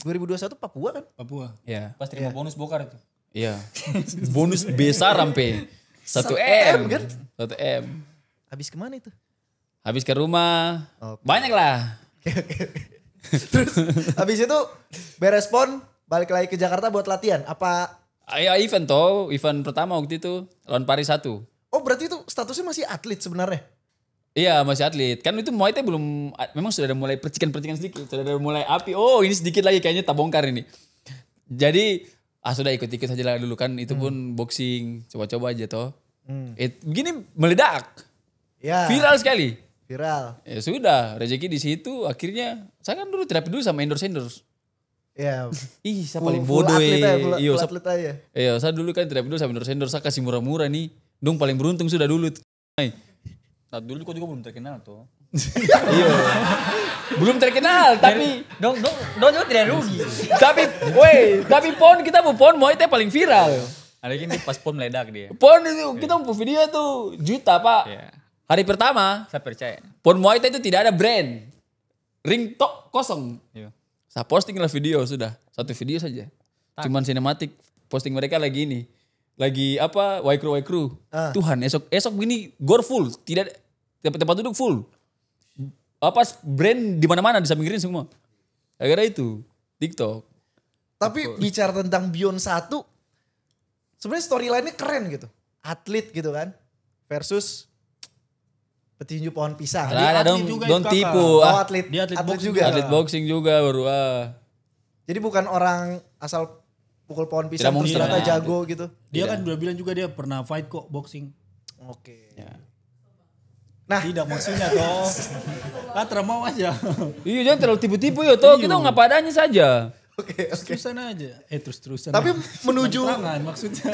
2021 Papua kan? Papua. ya. Pas terima bonus bokar itu. Iya. Bonus besar sampai 1 M kan? 1 M. Habis kemana itu? Habis ke rumah. Oke. Banyak lah. Terus habis itu beres PON balik lagi ke Jakarta buat latihan. Apa? Ya event pertama waktu itu lawan Paris 1. Oh berarti itu statusnya masih atlet sebenarnya? Iya masih atlet. Kan itu Muay Thai belum, memang sudah ada mulai percikan-percikan sedikit. Sudah ada mulai api. Oh ini sedikit lagi kayaknya tak bongkar ini. Jadi sudah ikut-ikut saja lah dulu kan. Itu pun boxing. Coba-coba aja toh. Begini meledak. Ya. Viral sekali. Viral. Ya sudah rezeki di situ. Akhirnya saya kan dulu terapi dulu sama endorse. Ya. Ih saya Full- paling full bodoh atlet aja, Iya full saya- atlet aja. Iya, saya dulu kan terapi dulu sama endorse, saya kasih murah-murah nih. Dong paling beruntung sudah dulu. Saat dulu kok juga belum terkenal tuh. Iya. Belum terkenal tapi Dong juga tidak rugi. tapi PON kita mau PON Muay Thai paling viral. Ada gini pas pom meledak dia. PON itu kita mau video tuh juta, Pak. Iya. Hari pertama Saya percaya. PON Muay Thai itu tidak ada brand. Ring tok kosong. Iya. Saya posting lah video sudah. Satu video saja. Cuman sinematik posting mereka lagi ini. Lagi apa? Y crew. Tuhan, esok begini gor full, tidak tempat duduk full. Apa brand di mana-mana di samping green semua. Gara-gara itu TikTok. Tapi bicara tentang Beyond 1, sebenarnya storyline-nya keren gitu. Atlet gitu kan. Versus petinju pohon pisang. Ada dong, atlet juga don't itu, Kakak. tipu. Oh atlet, Dia atlet boxing juga. Atlet boxing juga baru. Jadi bukan orang asal pukul pohon pisang terus mungkin ternyata lah. jago gitu. Dia kan udah bilang juga dia pernah fight kok boxing. Oke. Ya. Nah, Tidak maksudnya toh. Latra mau aja. Iya jangan terlalu tipu-tipu ya toh. Kita ngapa adanya saja. oke. Terus-terusan aja. Terus-terusan. Tapi menuju Terang-terangan maksudnya.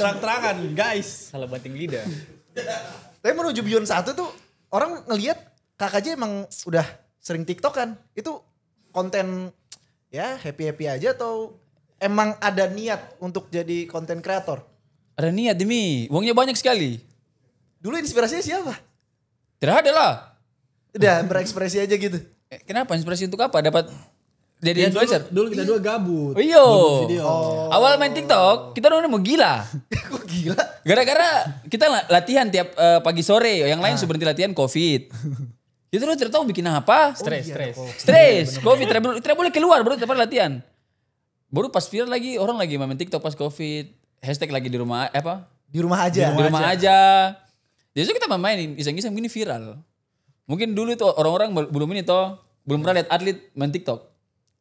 Terang-terangan guys. Salah banting lidah. Tapi menuju Beyond 1 tuh orang ngelihat KKJ emang udah sering TikTok kan. Itu konten ya happy-happy aja atau emang ada niat untuk jadi konten kreator? Ada niat demi. Uangnya banyak sekali. Dulu inspirasinya siapa? Tidak ada lah. Udah berekspresi aja gitu. Kenapa inspirasi untuk apa? Dapat jadi influencer? Dulu kita dua gabut. Oh iya. Buat video. Awal main TikTok, kita udah mau gila. Kok gila? Gara-gara kita latihan tiap pagi sore, yang lain berhenti latihan COVID. Kita udah tidak tahu bikin apa. Stres, COVID, tidak boleh keluar baru dapat latihan. Baru pas viral lagi, orang lagi main TikTok pas COVID. Hashtag lagi di rumah, Di rumah aja. di rumah aja. Jadi kita mainin, iseng-iseng begini viral. Mungkin dulu itu orang-orang belum ini toh, belum pernah lihat atlet main TikTok.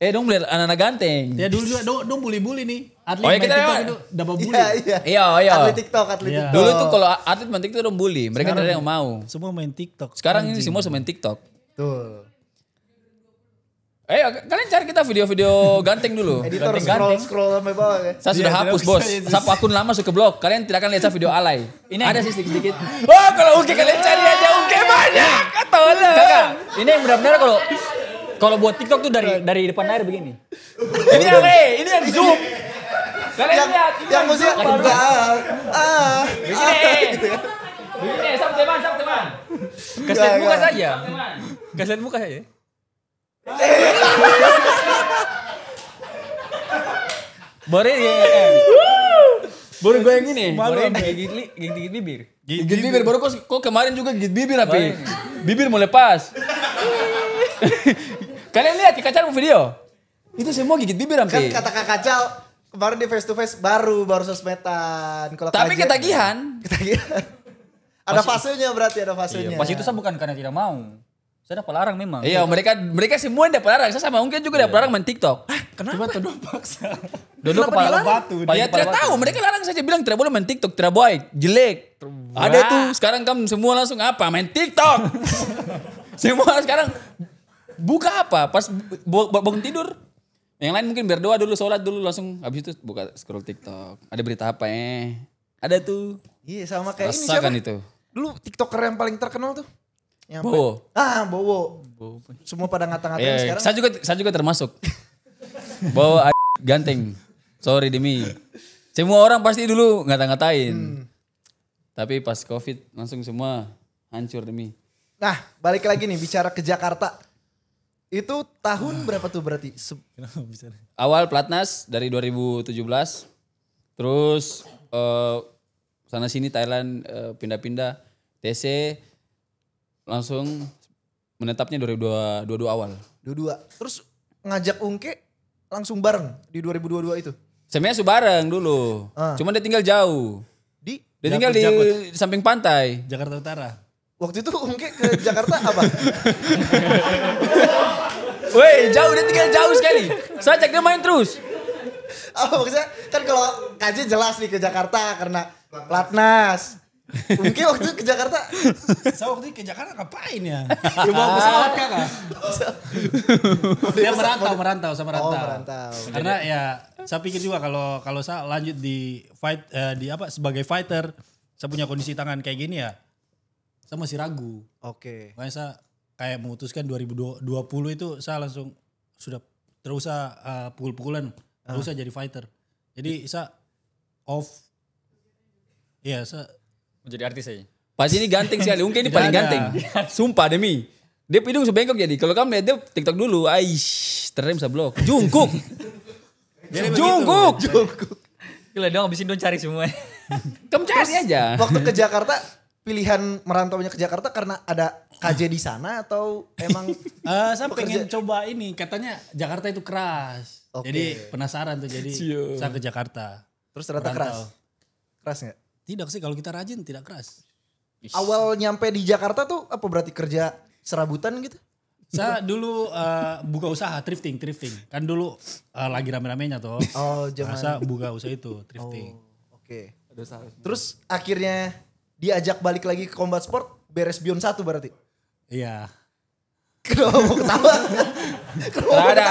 Dong lihat anak-anak ganteng. Ya dulu juga dong bully-bully nih. Atlet Oh, ya main kita TikTok lewat. itu dapat bully. Iya. Iya. Atlet TikTok. Iya. Dulu tuh kalau atlet main TikTok dong bully, mereka tidak ada yang mau. Semua main TikTok. Sekarang ini semua main TikTok. Tuh. Kalian cari kita video-video ganteng dulu. Editor Ganteng-ganteng. scroll sampai bawah ya. Saya sudah Iya, hapus tidak bos. bisa itu. Satu akun lama suka blok. Kalian tidak akan lihat saya video alay. Ini Ada sih sedikit-sedikit. Oh kalau Uke kalian cari aja Uke banyak. Tolong. Kakak, ini yang benar-benar kalau buat TikTok tuh dari depan layar begini. Ini yang zoom. Kalian lihat. Yang musiknya Begini, sama teman. Kasih muka Enggak. saja. Kasih muka saja. Baru Baru gue yang ini. baru gigit bibir. Gigit bibir. Baru kok kemarin juga gigit bibir apa? Bibir mau lepas. Kalian lihat di kaca video. Itu semua gigit bibir Kan sampai. kata Kak Kacal kemarin di face to face baru sosmedan. Kalau Tapi KJ ketagihan. Ketagihan. Ada fasenya berarti ada fasenya. Pas itu saya bukan karena tidak mau. Saya dapat larang memang. Iya, mereka semua yang dapat larang. Saya sama mungkin juga dapat larang main TikTok. Coba tuh dong paksa. Dulu kepala batu. Ya tidak tahu, mereka larang saja bilang tidak boleh main TikTok, tidak baik, jelek. Ada tuh, sekarang kamu semua langsung apa? Main TikTok. Semua sekarang buka apa? Pas bangun tidur. Yang lain mungkin berdoa dulu, sholat dulu, langsung habis itu buka scroll TikTok. Ada berita apa Ada tuh. Iya sama kayak ini siapa? Rasakan itu. Dulu TikToker yang paling terkenal tuh. Yang Bowo. Bowo. Semua pada ngata-ngatain Iya, sekarang. saya juga termasuk. Bawa ganteng. Sorry demi. Semua orang pasti dulu ngata-ngatain. Tapi pas COVID langsung semua hancur demi. Nah balik lagi nih bicara ke Jakarta. Itu tahun berapa tuh berarti? Awal Platnas dari 2017. Terus sana sini Thailand pindah-pindah. TC langsung menetapnya 2022 awal. Dua-dua. Terus ngajak Ungke langsung bareng di 2022 itu. Sebenarnya bareng dulu. Cuman dia tinggal jauh. Di Dia tinggal di samping pantai. Jakarta Utara. waktu itu Ungke ke Jakarta apa? Woi, jauh, dia tinggal jauh sekali. Saya ajak dia main terus. Apa maksudnya? Kan kalau KJ jelas nih ke Jakarta karena Platnas. Mungkin waktu itu ke Jakarta. Saya waktu itu ke Jakarta ngapain ya? Ya bawa pesawat kakak. Dia merantau sama Oh, rantau. merantau. Karena ya saya pikir juga kalau saya lanjut di fight sebagai fighter, saya punya kondisi tangan kayak gini ya, saya masih ragu. Oke. Makanya saya kayak memutuskan 2020 itu saya langsung sudah terusah pukul-pukulan, terusah jadi fighter. Jadi saya off. Iya, saya Menjadi artis aja. Pas ini ganteng sekali. Mungkin ini paling Gak ada. ganteng. Sumpah demi. Dia hidung sebengkok jadi. Kalau kamu lihat dia TikTok dulu. Aish, terrem seblok. Jungkook. Jungkook. Gila dia ngabisin don cari semua. Kamu cari aja. Waktu ke Jakarta, pilihan merantaunya ke Jakarta karena ada KJ di sana atau emang saya pengen coba ini, katanya Jakarta itu keras. Oke. Jadi penasaran tuh, jadi saya ke Jakarta. terus ternyata keras? Merantau. Keras nggak? Tidak sih, kalau kita rajin tidak keras. Awal nyampe di Jakarta tuh apa berarti kerja serabutan gitu? Saya dulu buka usaha thrifting. Kan dulu lagi rame-ramenya toh. Oh, zaman. Saya buka usaha itu thrifting. Oke. Terus akhirnya diajak balik lagi ke combat sport, beres Beyond 1 berarti. Iya. Kenapa mau ketawa? Tidak ada,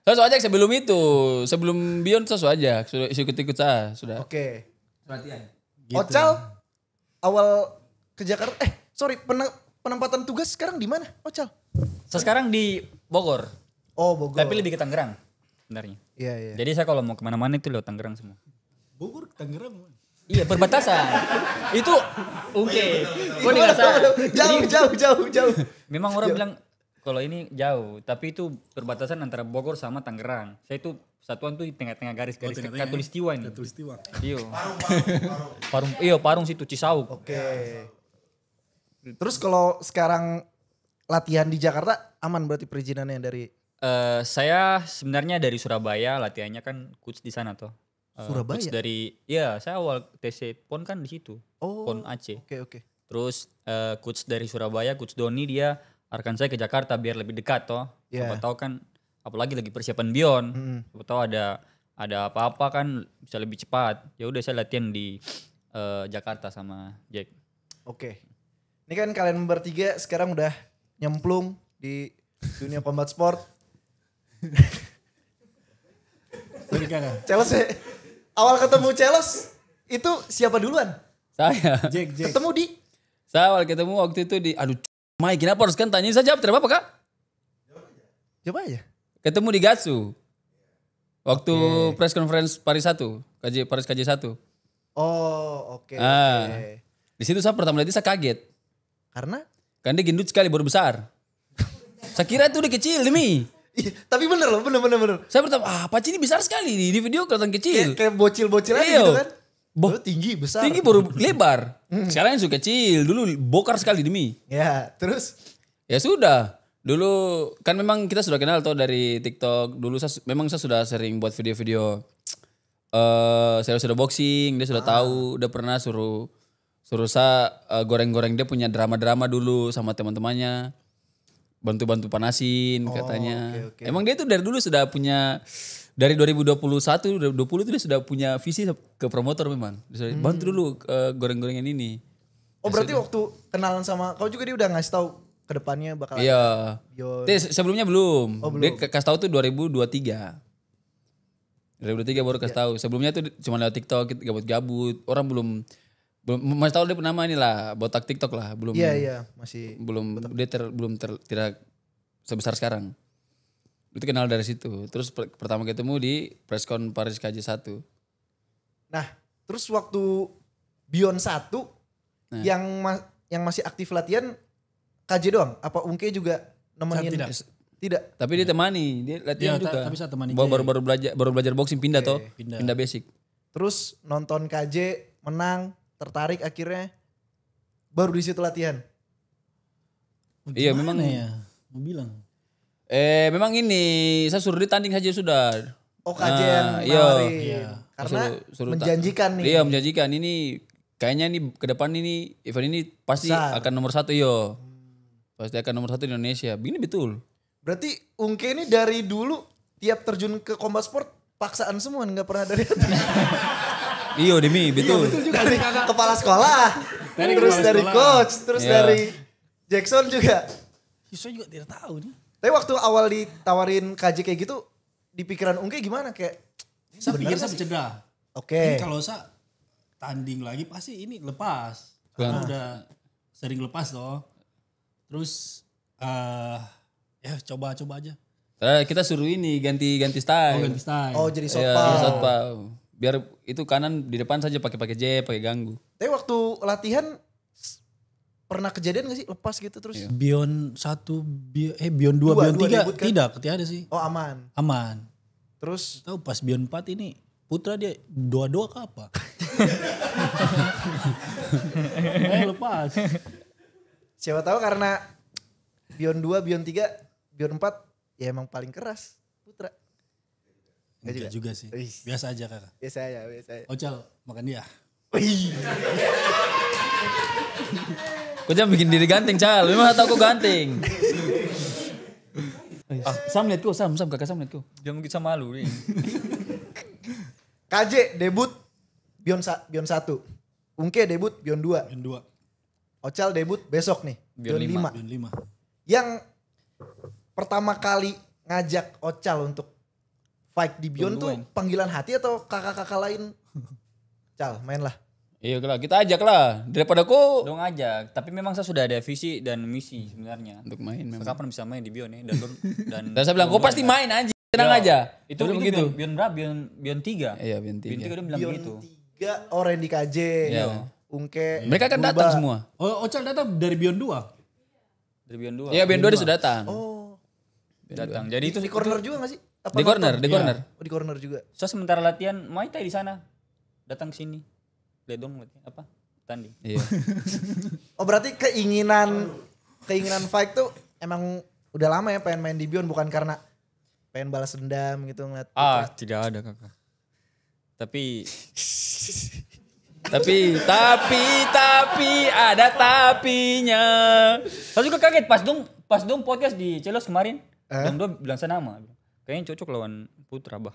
Sosu ajak sebelum Beyond Sosu ajak, sudah ikut-ikut saya sudah. Oke. Perhatian. Gitu. Ocal awal ke Jakarta, penempatan tugas sekarang di mana, Ocal? Saya sekarang di Bogor, Oh, Bogor. tapi lebih ke Tangerang sebenarnya. Iya, iya. Jadi saya kalau mau kemana-mana itu lewat Tangerang semua. Bogor, Tangerang. Iya perbatasan. Itu oke. Kok ngerasa? Jauh. Memang orang bilang kalau ini jauh, tapi itu perbatasan antara Bogor sama Tangerang. Saya itu satuan tuh di tengah-tengah garis tengah-tengah. Katulistiwa ini. Katulistiwa. Iya. Parung situ Cisauk. Oke. Terus kalau sekarang latihan di Jakarta aman berarti perizinannya dari Saya sebenarnya dari Surabaya, latihannya kan coach di sana tuh. Surabaya? Coach dari, ya saya awal TC PON kan di situ. Oh. PON Aceh. Oke. Terus coach dari Surabaya, coach Doni dia arahkan saya ke Jakarta biar lebih dekat toh. Iya. Siapa tahu kan apalagi lagi persiapan Beyond. Siapa tahu ada apa-apa kan bisa lebih cepat. Ya udah saya latihan di Jakarta sama Jack. Oke. Ini kan kalian bertiga sekarang udah nyemplung di dunia combat sport. Sorry kakak. Celos ya. Awal ketemu Celos itu siapa duluan? Saya. Jack. Ketemu di Saya awal ketemu waktu itu di, aduh Mai kenapa harus kan tanyain saya jawab, tidak apa-apa kak? Coba aja. Ketemu di Gatsu. Waktu press conference Paris 1, Paris KJ 1. Oh, oke. Di situ saya pertama lihat dia saya kaget. Karena? Kan dia gendut sekali baru besar. Saya kira itu udah kecil demi. Iya, tapi bener loh, bener. Saya pertama, Paci ini besar sekali di video kelihatan kecil. Kayak bocil-bocil aja Iya. gitu kan. Boh, Tinggi, besar. tinggi baru lebar. Sekarang yang suka kecil, dulu bokar sekali demi. Ya, terus? Ya sudah. Dulu kan memang kita sudah kenal toh dari TikTok. Dulu memang saya sudah sering buat video-video saya sudah boxing, dia sudah tahu, dia pernah suruh saya goreng-goreng dia punya drama-drama dulu sama teman-temannya. Bantu-bantu panasin katanya. Oke. Emang dia tuh dari dulu sudah punya, dari 2020 itu dia sudah punya visi ke promotor memang. Dia sudah, bantu dulu goreng-gorengan ini. Oh, berarti waktu kenalan sama kau juga dia udah ngasih tahu ke depannya bakal Iya. Beyond. Sebelumnya belum. Oh, belum. Dia kasih tahu tuh 2023. 2023 baru kasih tahu. Sebelumnya tuh cuma lewat TikTok gabut-gabut. Orang belum masih tahu dia nama ini lah, botak TikTok lah, belum. Iya, masih. Tidak sebesar sekarang. Itu kenal dari situ. Terus pertama ketemu di presscon Paris KJ 1. Nah, terus waktu Beyond 1 yang masih aktif latihan KJ doang? Apa Ungke juga nemenin? Tidak. Tapi dia temani, dia latihan juga. Tapi saya temani baru belajar boxing pindah toh, pindah basic. Terus nonton KJ menang, tertarik akhirnya baru di situ latihan. Iya memang ya, mau bilang. Memang ini saya suruh ditanding saja sudah. Oh KJ yang nawarin. Iya. Karena Suruh menjanjikan nih. Iya menjanjikan ini kayaknya nih ke depan ini event ini pasti Besar. akan nomor 1 yo. Pasti akan nomor 1 di Indonesia. Begini betul. Berarti Ungke ini dari dulu tiap terjun ke combat sport paksaan semua nggak pernah dari hati. Iya demi betul. Dari kepala sekolah, terus kepala dari sekolah. coach, terus Iya. dari Jackson juga. Saya juga tidak tahu nih. Tapi waktu awal ditawarin KJ kayak gitu, di pikiran Ungke gimana kayak? Saya pikir saya bercanda. Oke. Ini kalau saya tanding lagi pasti ini lepas. Karena udah sering lepas toh. Terus ya coba aja. Kita suruh ini ganti style. Ganti style. Oh jadi Iya, sopan. southpaw. Biar itu kanan di depan saja pakai jab, pakai ganggu. Tapi waktu latihan pernah kejadian gak sih lepas gitu terus? Beyond 1, Beyond 2, Dua Beyond 3 ribut kan? tidak ada sih. Oh aman. Aman. Terus Tahu pas Beyond 4 ini Putra dia doa ke apa? Lepas. siapa tahu karena Beyond 2, Beyond 3, Beyond 4 ya emang paling keras Putra. Enggak juga sih. Wih. Biasa aja kakak. Biasa ya. Ocal makan dia. Wih. Kau jangan bikin diri ganteng, Cal. Memang tahu kau ganteng. Sam lihat kau, Sam kakak Sam lihat kau. Jangan kita malu nih. KJ debut Bion 1. Ungke debut Bion 2. Yang 2. Ocal debut besok nih. Bion Bion 5. Bion 5. Yang pertama kali ngajak Ocal untuk fight di Bion tuh panggilan hati atau kakak-kakak lain? Cal, main lah. Iya lah, kita ajak lah. Daripada kau Dong ajak, tapi memang saya sudah ada visi dan misi sebenarnya. untuk main memang. Kapan bisa main di Bion ya? Dan Dan saya bilang, kau pasti main aja. Tenang aja. Itu begitu. Bion berapa? Bion 3. Iya, Bion 3. Bion 3 dia bilang Bion begitu. 3, Randy KJ, Iya. Ungke. Mereka kan Bulba. datang semua. Oh, Ocal datang dari Bion 2. Dari Bion 2. Iya, Bion 2 dia sudah datang. Oh, Datang. Jadi itu di corner juga gak sih? Apa Di corner, nonton? di corner. Oh, di corner juga. saya sementara latihan Muay Thai di sana. Datang ke sini. Lihat dong latihan apa? Tanding. Iya. Oh, berarti keinginan fight tuh emang udah lama ya pengen main di Bion, bukan karena pengen balas dendam gitu ngeliat. Tidak ada kakak. Tapi tapi ada tapinya. saya juga kaget pas dong podcast di Celos kemarin. Dong dua bilang saya nama. Kayaknya cocok lawan Putra bah.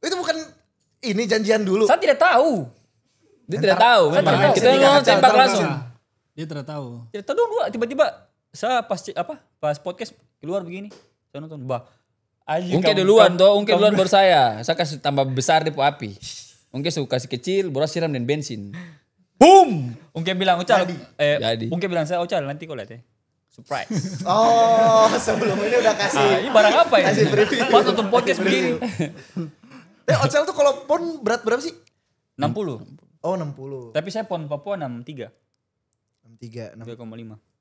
Itu bukan ini janjian dulu. Saya tidak tahu. Dia tidak tahu. Saya memang. tidak tahu. Kita mau tembak langsung. Dia tidak tahu. Tidak tahu dong dua tiba-tiba saya pas podcast keluar begini. Saya nonton bah. Ungke duluan toh, Ungke duluan baru saya. Saya kasih tambah besar di api. Ungke suka kasih kecil, baru siram dan bensin. Boom! Ungke bilang Ocal. Jadi. Ungke bilang saya Ocal nanti kau lihat ya. Surprise. Oh, sebelum ini udah kasih. Ini barang apa ya? Kasih preview. Pas nonton podcast begini. Ocel tuh kalau pon berat berapa sih? 60. Oh, 60. Tapi saya pon Papua 63. 63, 3,5.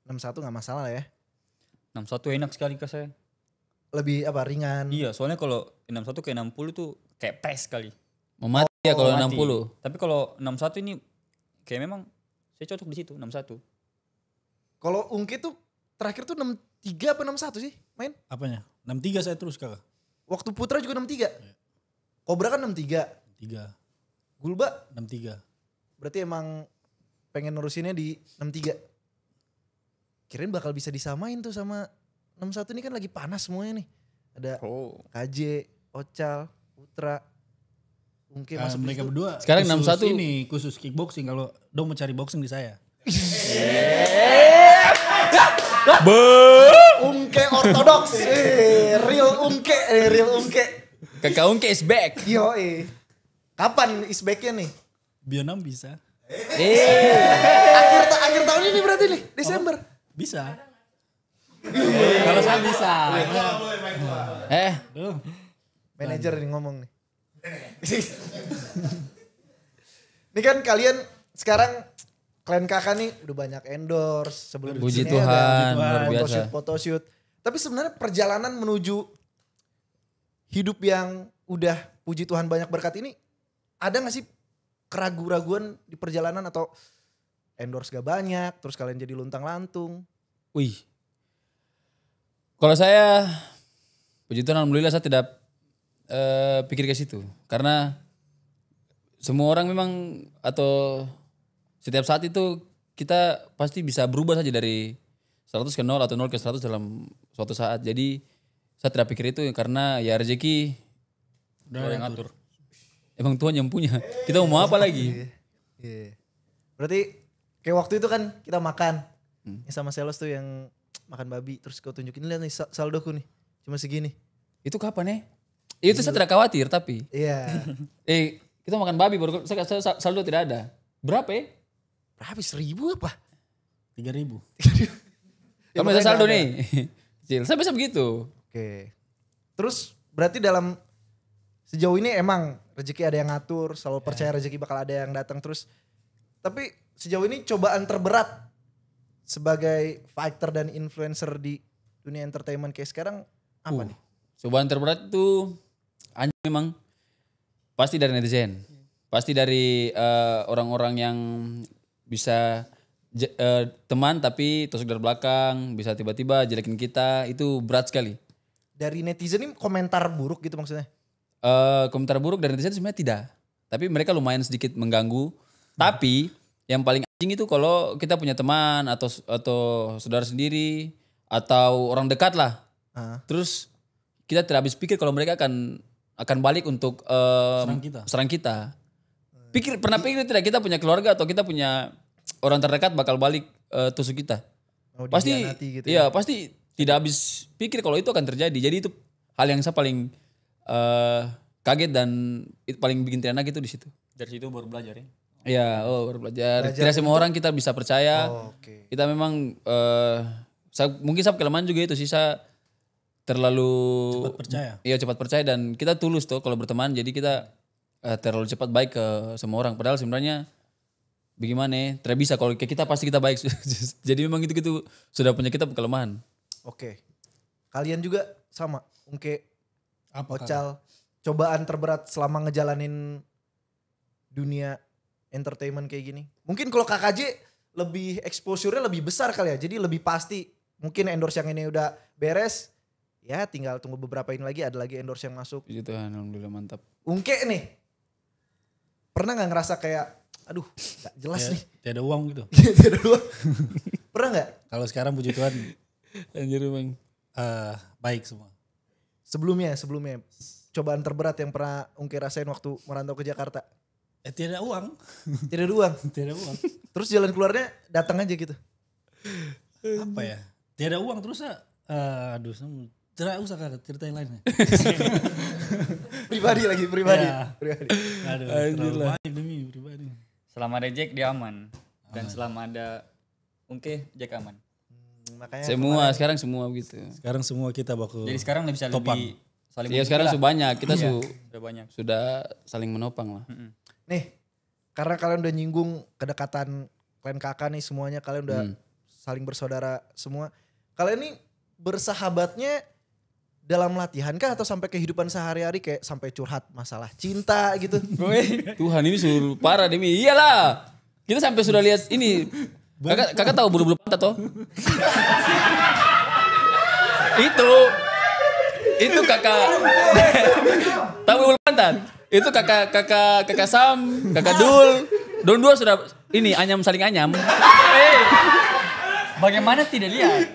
61 gak masalah lah ya. 61 enak sekali ke saya. Lebih apa, ringan. Iya, soalnya kalau 61 ke 60 tuh kayak pes sekali. Mau mati ya kalau Mati. 60. Tapi kalau 61 ini kayak memang saya cocok di situ 61. Kalau Ungki tuh terakhir tuh 63 apa 61 sih main? Apanya? 63 saya terus kakak. Waktu Putra juga 63. Cobra kan 63. 3. Gulba 63. berarti emang pengen nerusinnya di 63. Kirain bakal bisa disamain tuh sama 61 ini kan lagi panas semuanya nih. Ada KJ, Ocal, Putra, Ungke masuk Mereka di situ. berdua Sekarang khusus 61. ini khusus kickboxing. Kalau dong mau cari boxing di saya. Ungke ortodoks. Real Ungke. Kakak Ungke is back. Yo, kapan is back-nya nih? Bion 6 bisa. Akhir tahun ini berarti nih, Desember. Bisa. Kalau saya bisa. Manajer nih ngomong nih. Ini kan kalian sekarang klan kakak nih udah banyak endorse sebelum di Puji sini Tuhan, ada luar biasa. photoshoot. Tapi sebenarnya perjalanan menuju hidup yang udah puji Tuhan banyak berkat ini, ada gak sih keraguan-raguan di perjalanan atau endorse gak banyak, terus kalian jadi luntang-lantung? Wih. Kalau saya, puji Tuhan alhamdulillah saya tidak pikir ke situ. Karena semua orang memang atau setiap saat itu kita pasti bisa berubah saja dari 100 ke 0 atau 0 ke 100 dalam suatu saat. Jadi saya tidak pikir itu karena ya rezeki Udah yang ngatur. emang Tuhan yang punya. Kita mau apa lagi? Iya. Berarti kayak waktu itu kan kita makan. Yang sama Selos tuh yang makan babi. Terus kau tunjukin, lihat nih saldoku nih. Cuma segini. Itu kapan ya? Itu saya tidak khawatir tapi. Iya. Kita makan babi baru saya saldo tidak ada. Berapa ya? Berapa? 1.000 apa? 3.000. Kamu bisa saldo nih. Kecil. Saya bisa begitu. Oke. Terus berarti dalam sejauh ini emang rezeki ada yang ngatur, selalu percaya rezeki bakal ada yang datang terus. Tapi sejauh ini cobaan terberat sebagai fighter dan influencer di dunia entertainment kayak sekarang apa nih? Cobaan terberat itu anjing memang pasti dari netizen. Pasti dari orang-orang yang bisa teman tapi tusuk dari belakang, bisa tiba-tiba jelekin kita, itu berat sekali. Dari netizen ini komentar buruk gitu maksudnya? Komentar buruk dari netizen sebenarnya tidak. Tapi mereka lumayan sedikit mengganggu. Tapi yang paling anjing itu kalau kita punya teman atau saudara sendiri atau orang dekat lah Terus kita tidak habis pikir kalau mereka akan balik untuk serang kita. Pernah pikir tidak kita punya keluarga atau kita punya orang terdekat bakal balik tusuk kita? Pasti gitu iya, pasti tidak habis pikir kalau itu akan terjadi. Jadi itu hal yang saya paling kaget dan itu paling bikin tidak enak itu di situ. Dari situ baru belajar ya. Iya, baru belajar. Tidak semua orang kita bisa percaya. Kita memang mungkin saya kelemahan juga itu sih, saya terlalu Cepat percaya. Iya, cepat percaya dan kita tulus tuh kalau berteman. Jadi kita terlalu cepat baik ke semua orang. Padahal sebenarnya bagaimana ya? Tidak bisa kalau ke kita pasti kita baik. Jadi memang itu sudah punya kita kelemahan. Oke. Kalian juga sama, Ungke, Apa Ocal, cobaan terberat selama ngejalanin dunia entertainment kayak gini. Mungkin kalau KKJ lebih exposure-nya lebih besar kali ya. Jadi lebih pasti. Mungkin endorse yang ini udah beres. Ya tinggal tunggu beberapa ini lagi, ada lagi endorse yang masuk. Puji Tuhan, alhamdulillah mantap. Ungke nih, pernah gak ngerasa kayak, aduh gak jelas nih. Tidak ada uang gitu. Tidak ada uang. Pernah gak? Kalau sekarang puji Tuhan Anjir bang. baik semua. Sebelumnya, cobaan terberat yang pernah Ungke rasain waktu merantau ke Jakarta. Tidak ada uang. Tidak ada uang. Tidak ada uang. Terus jalan keluarnya datang aja gitu. Apa ya? Tidak ada uang terus aduh, tidak usah Kak, cerita yang lainnya. Pribadi. Ya. Pribadi. Aduh, terlalu banyak demi pribadi. Selama ada Jack dia aman. Dan selama ada Ungke Jack aman. Makanya Sekarang semua begitu. Sekarang semua kita baku Jadi sekarang bisa topang. lebih saling Iya sekarang lah. sudah banyak. Kita Udah banyak. sudah saling menopang lah. nih, karena kalian udah nyinggung kedekatan klan kakak nih semuanya, kalian udah saling bersaudara semua. Kalian nih bersahabatnya dalam latihan kah atau sampai kehidupan sehari-hari kayak sampai curhat masalah cinta gitu? Tuhan ini suruh parah demi. Iyalah. Kita sampai sudah lihat ini. Kakak tahu bulu-bulu pantat toh? itu kakak. Tahu bulu pantat? Itu kakak Sam, kakak Dul. Dua sudah ini saling anyam. Bagaimana tidak lihat?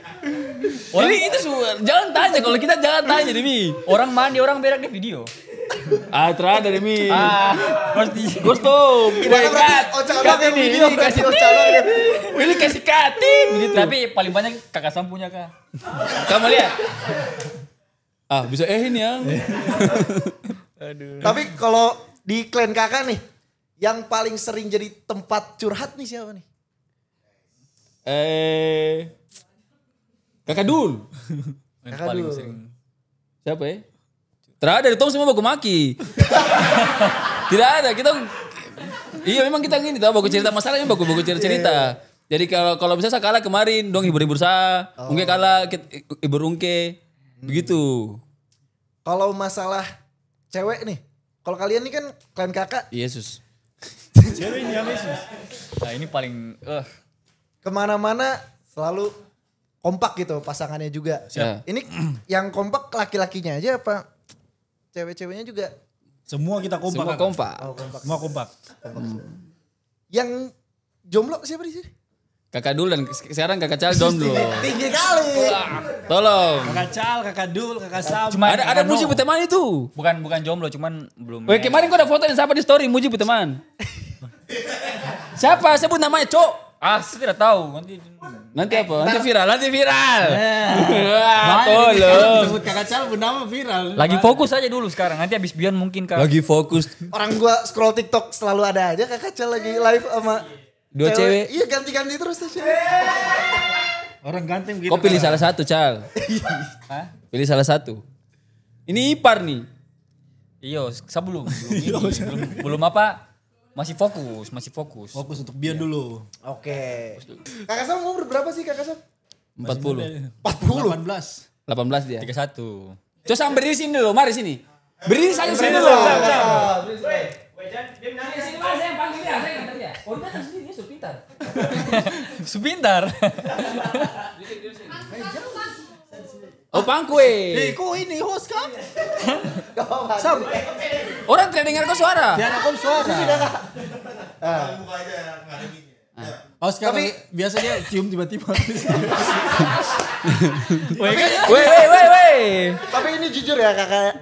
Itu jangan tanya kalau kita jangan tanya demi. Orang mandi, orang berak di video. Terada demi. Pasti. Gostom. Cut ini kasih tit. Ini kasih katin gitu. Tapi paling banyak kakak Sam punya kak. Kamu lihat. Bisa ini yang. Tapi kalau di klan kakak nih, yang paling sering jadi tempat curhat nih siapa nih? Kakak Dul. Kakak Paling dulu. sering. Siapa ya? Terada dari tong semua baku maki. Tidak ada kita. Iya memang kita gini tahu baku cerita masalahnya baku cerita. Jadi kalau bisa saya kalah kemarin dong hibur saya. Ungke kalah hibur Ungke. Begitu. Kalau masalah cewek nih, kalau kalian nih kan klan kakak Yesus. Ceweknya Yesus. Nah ini paling kemana-mana selalu kompak gitu pasangannya juga. Ya. Ini yang kompak laki-lakinya aja apa cewek-ceweknya juga? Semua kita kompak. Semua Kak. kompak. Oh, kompak. Semua kompak. Yang jomblo siapa di sini? Kakak Dul dan sekarang kakak Cal dulu. Tinggi kali. Tolong. Kakak Cal, kakak Dul, kakak Sam. Cuma Ada muji teman itu. bukan jomblo cuman belum. Weh kemarin kau ada foto yang siapa di story muji teman. Siapa? Sebut namanya Cok. Saya tidak tahu Nanti apa? Nanti viral. Banyak Tolong. Sebut kakak Cal bernama viral. Lagi fokus aja dulu sekarang. Nanti habis Bion mungkin kak. Lagi fokus. Orang gua scroll TikTok selalu ada aja kakak Cal lagi live sama Dua cewek. Iya ganti-ganti terus tuh cewek. Orang ganteng gitu. Kau pilih salah satu, Cal. Pilih salah satu. Ini ipar nih. Iyo, belum apa? Masih fokus. Fokus untuk Bion dulu. Oke. Kakak Sam umur berapa sih kakak Sam? 40. 40. 18. 18 dia. 31. Coba Sam berdiri sini dulu, mari sini. Berdiri saja sini dulu. Sini mas, saya panggil dia, saya ngantar dia. Oh dia sendiri, dia sudah pintar. Sepintar. Oh pangku Kok ini host kan? Sam. Orang tidak dengar kau suara. Tiada kau suara. Oh sekarang biasa dia cium tiba-tiba. Weh. Tapi ini jujur ya kakak.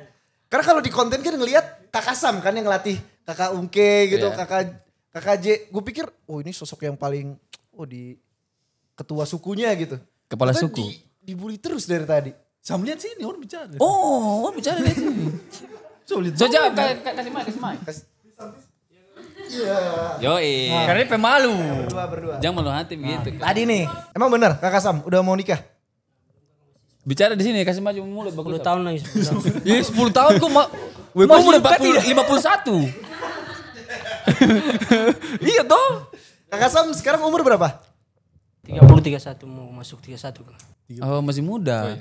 Karena kalau di konten kan ngelihat kakak Sam kan yang ngelatih kakak Ungke gitu, kakak J. Gue pikir, oh ini sosok yang paling, di ketua sukunya gitu. Kepala Ternyata suku. Dibully terus dari tadi. Sam lihat sini orang bicara. Oh, bicara lihat sini. So jawab, kasih mic. Iya. Yoi. Karena dia pemalu. Berdua. Jangan malu hati begitu. Tadi nih, emang bener kakak Sam udah mau nikah? Bicara di sini, kasih maju mulut. 10 tahun lagi. 10 tahun. Iya 10 tahun kok gue udah 51. Iya toh. Kakak Sam sekarang umur berapa? 30 31 mau masuk 31 kan. Oh masih muda.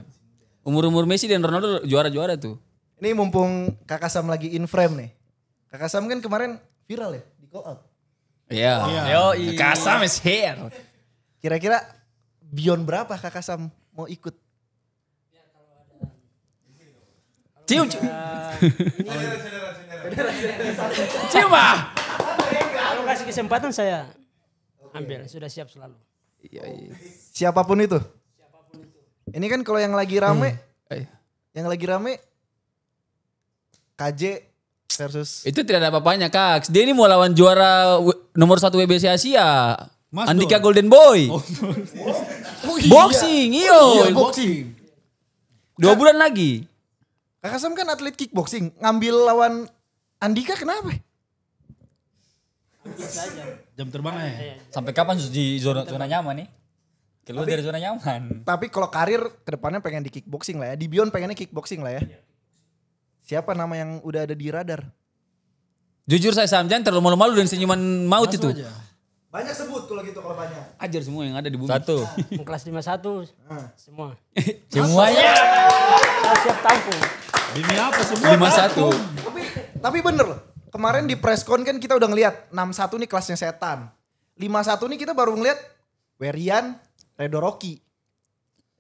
Umur Messi dan Ronaldo juara-juara tuh. Ini mumpung kakak Sam lagi in frame nih. Kakak Sam kan kemarin viral ya di call out. Iya. Yoi. Kasam is here. Kira-kira Beyond berapa kakak Sam mau ikut? Cium. Cium ah. Kalau kasih kesempatan saya ambil, sudah siap selalu. Siapapun itu. Ini kan kalau yang lagi rame, KJ versus Itu tidak ada apa-apanya Kak. Dia ini mau lawan juara nomor 1 WBC Asia. Mas Andika Dor. Golden Boy. iya. Boxing, iyo. boxing. 2 bulan lagi. Kakak Sam kan atlet kickboxing, ngambil lawan Andika kenapa? Jam terbang ya. Sampai kapan di zona nyaman nih? Keluar dari zona nyaman. Tapi kalau karir kedepannya pengen di kickboxing lah ya, di Beyond pengennya kickboxing lah ya. Siapa nama yang udah ada di radar? Jujur saya Sam, jangan terlalu malu-malu dan senyuman maut itu. Aja. Banyak sebut kalau gitu kalau banyak. Ajar semua yang ada di bumi. 1. Yang kelas 51 semua. Semuanya. Saya siap tampung. Demi apa semua? 51. Tapi bener loh. Kemarin di preskon kan kita udah ngeliat 61 nih kelasnya setan. 51 nih kita baru ngeliat Werian, Redo Rocky.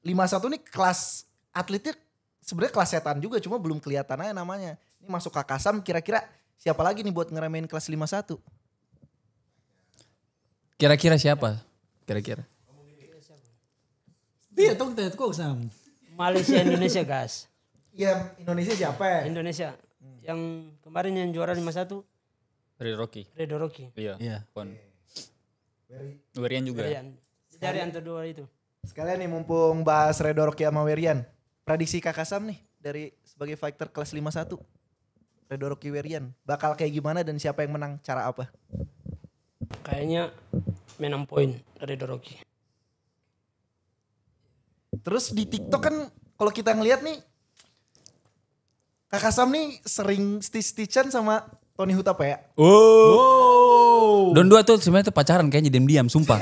51 nih kelas atletnya sebenarnya kelas setan juga cuma belum kelihatan aja namanya. Ini masuk Kakak Sam kira-kira siapa lagi nih buat ngeremehin kelas 51? Kira-kira siapa? Kira-kira. Dia tong tanya kok Sam. Malaysia Indonesia guys. Ya Indonesia siapa ya? Indonesia. Yang kemarin yang juara 51 Dari Rocky. Redo Rocky. Iya. Pon. Werian juga. Dari antara dua itu. Sekalian nih mumpung bahas Redo Rocky sama Werian. Prediksi Kakak Sam nih dari sebagai fighter kelas 51. Redo Rocky Werian. Bakal kayak gimana dan siapa yang menang? Cara apa? Kayaknya menang poin Redo Rocky. Terus di TikTok kan kalau kita ngeliat nih Kakak Sam nih sering stitch-stitchan sama Tony Hutapea. Oh. Don dua tuh sebenarnya tuh pacaran kayaknya diam-diam sumpah.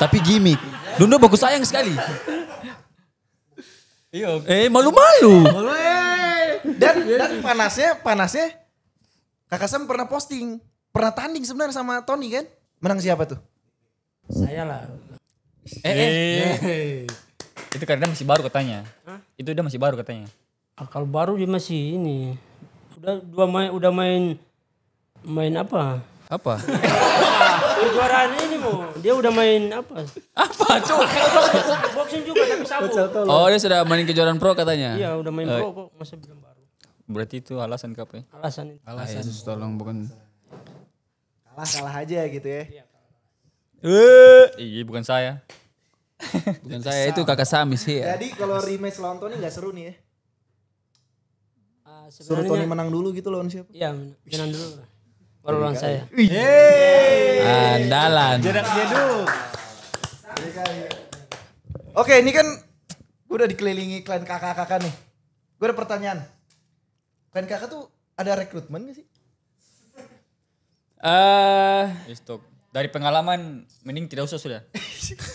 Tapi gimmick. Don dua bagus sayang sekali. Iya. Malu-malu. Dan panasnya Kakak Sam pernah posting, pernah tanding sebenarnya sama Tony kan? Menang siapa tuh? Saya lah. Itu karena masih baru katanya. Itu dia masih baru katanya. Akal baru dia masih ini. Udah main apa? Apa? Kejuaraan ini mau. Dia udah main apa? Apa coba? Boxing juga tapi sabu. Oh dia sudah main kejuaraan pro katanya? Iya udah main pro kok masa bilang baru. Berarti itu alasan kap ya? Alasan itu. Alasan. Tolong bukan. Kalah aja gitu ya. Iya bukan saya. Bukan saya itu Kakak Samis sih. Jadi kalau rematch lawan Tony gak seru nih ya? Suruh Sebenarnya Tony menang dulu gitu lawan siapa? iya menang dulu. Baru lawan saya. Andalan. Jarak dia dulu. Oke ini kan gue udah dikelilingi klan kakak-kakak nih. Gue ada pertanyaan. Klan kakak tuh ada rekrutmen gak sih? Stok. Dari pengalaman mending tidak usah sudah.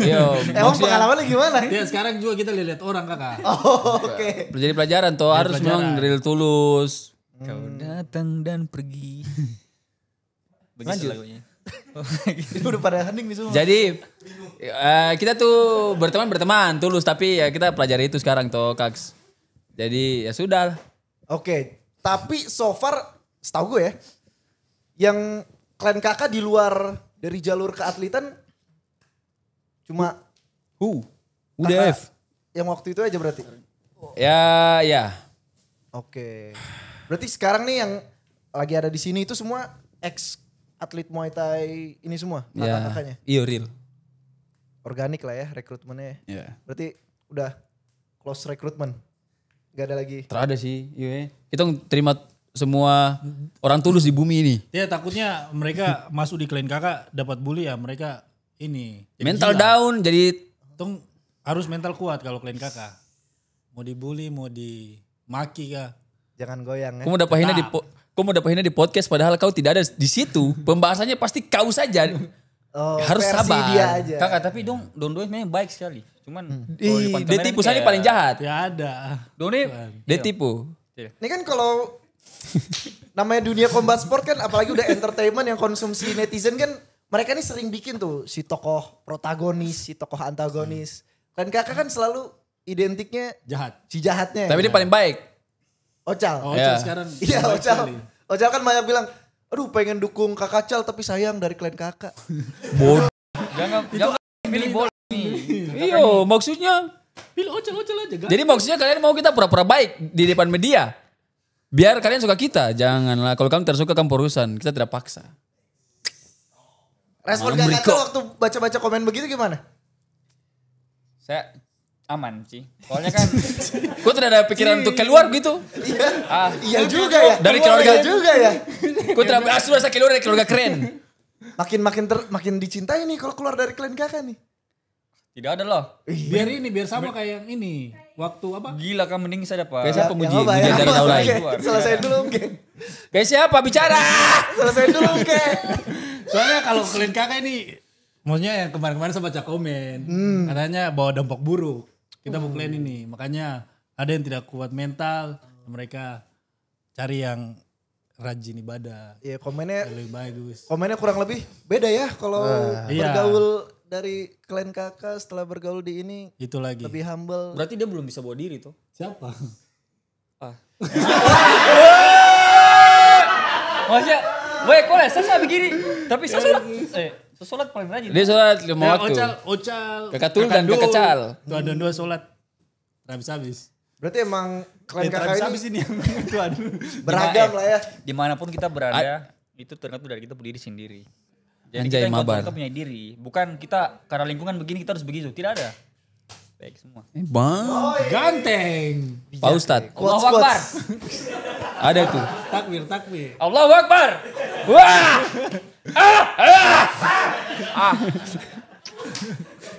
Yo, Emang pengalamannya gimana? Ya sekarang juga kita lihat orang kakak. Oh, oke. jadi pelajaran tuh harus memang real tulus. Kau datang dan pergi. Begitu lagunya. Ini udah pada hening nih semua. Jadi kita tuh berteman tulus tapi ya kita pelajari itu sekarang tuh Kaks. Jadi ya sudah. Oke, tapi so far setahu gue ya, yang klan kakak di luar dari jalur keatletan cuma UDF. yang waktu itu aja berarti. Ya. Oke. Berarti sekarang nih yang lagi ada di sini itu semua ex atlet Muay Thai ini semua Ya. kakak-kakaknya. Iya real. Organik lah ya rekrutmennya. Ya. Berarti udah close rekrutmen. Gak ada lagi. Terada sih. Iya. Kita terima semua orang tulus di bumi ini. Ya takutnya mereka masuk di klien kakak dapat bully ya mereka ini. jadi Mental gila. down jadi Tung harus mental kuat kalau klien kakak. Mau dibully, mau dimaki kah. Jangan goyang ya. Kau mau dapat hina di podcast padahal kau tidak ada di situ. Pembahasannya pasti kau saja. Oh, Harus versi sabar. dia aja. Kakak tapi Don dua memang baik sekali. Cuman kalau di Ih, Pantai dia Merah tipu ini saya kayak- paling jahat. Ya ada. Don ini Dia tipu. Ini kan kalau namanya dunia combat sport kan apalagi udah entertainment yang konsumsi netizen kan mereka nih sering bikin tuh si tokoh protagonis, si tokoh antagonis. Dan kakak kan selalu identiknya Jahat. si jahatnya. Tapi dia paling baik. Ocal. Oh, Ya. sekarang. Iya baik Ocal. sekali. Ocal kan banyak bilang, aduh pengen dukung kakak Cal tapi sayang dari klien kakak. Bodoh. jangan milih bola nih. Iya, maksudnya. Pilih Ocal aja. Jadi maksudnya kalian mau kita pura-pura baik di depan media. Biar kalian suka kita. Janganlah. Kalau kamu tersuka kamu urusan. Kita tidak paksa. Respon Malam kakak berikut. Cal waktu baca-baca komen begitu gimana? Saya aman sih. Soalnya kan Kau tidak ada pikiran untuk keluar gitu. Iya juga ya. Dari keluarga. Iya juga ya. Kau tidak sudah saya keluar dari keluarga keren. Makin dicintai nih kalau keluar dari klien kakak nih. tidak ada loh. Biar sama kayak yang ini. Waktu apa? Gila kan mending saya dapat. Kayak siapa Ya, muji? nggak apa, Muji ya, dari nggak apa. Daulay. Oke, Selesai dulu oke. Kayak siapa bicara? Selesai dulu oke. Soalnya kalau klien kakak ini. Maksudnya yang kemarin-kemarin saya baca komen. Katanya bawa dampak buruk. Kita mau klien ini. Makanya ada yang tidak kuat mental. Mereka cari yang rajin ibadah. Iya komennya Lebih bagus. kurang lebih beda ya kalau Iya. bergaul dari klien kakak setelah bergaul di ini Itu lagi. lebih humble. Berarti dia belum bisa bawa diri tuh. Siapa? Maksudnya, weh kok saya begini. Tapi saya sholat paling rajin. Dia sholat 5 waktu. Ocal. Kakak Tul dan Kakak Cal. Tuh ada dua sholat. Habis-habis. Berarti emang klien kakak ini Habis ini yang tuh aduh. beragam lah ya. Dimanapun kita berada, itu tergantung dari kita berdiri sendiri. Jadi Anjay, kita yang kontrol mabar. kita punya diri. Bukan kita karena lingkungan begini kita harus begitu. Tidak ada. Baik semua. Bang. Ganteng. Pak Ustadz. Allahu Quotes, Akbar. Ada tuh. Takbir. Allahu Akbar. Wah.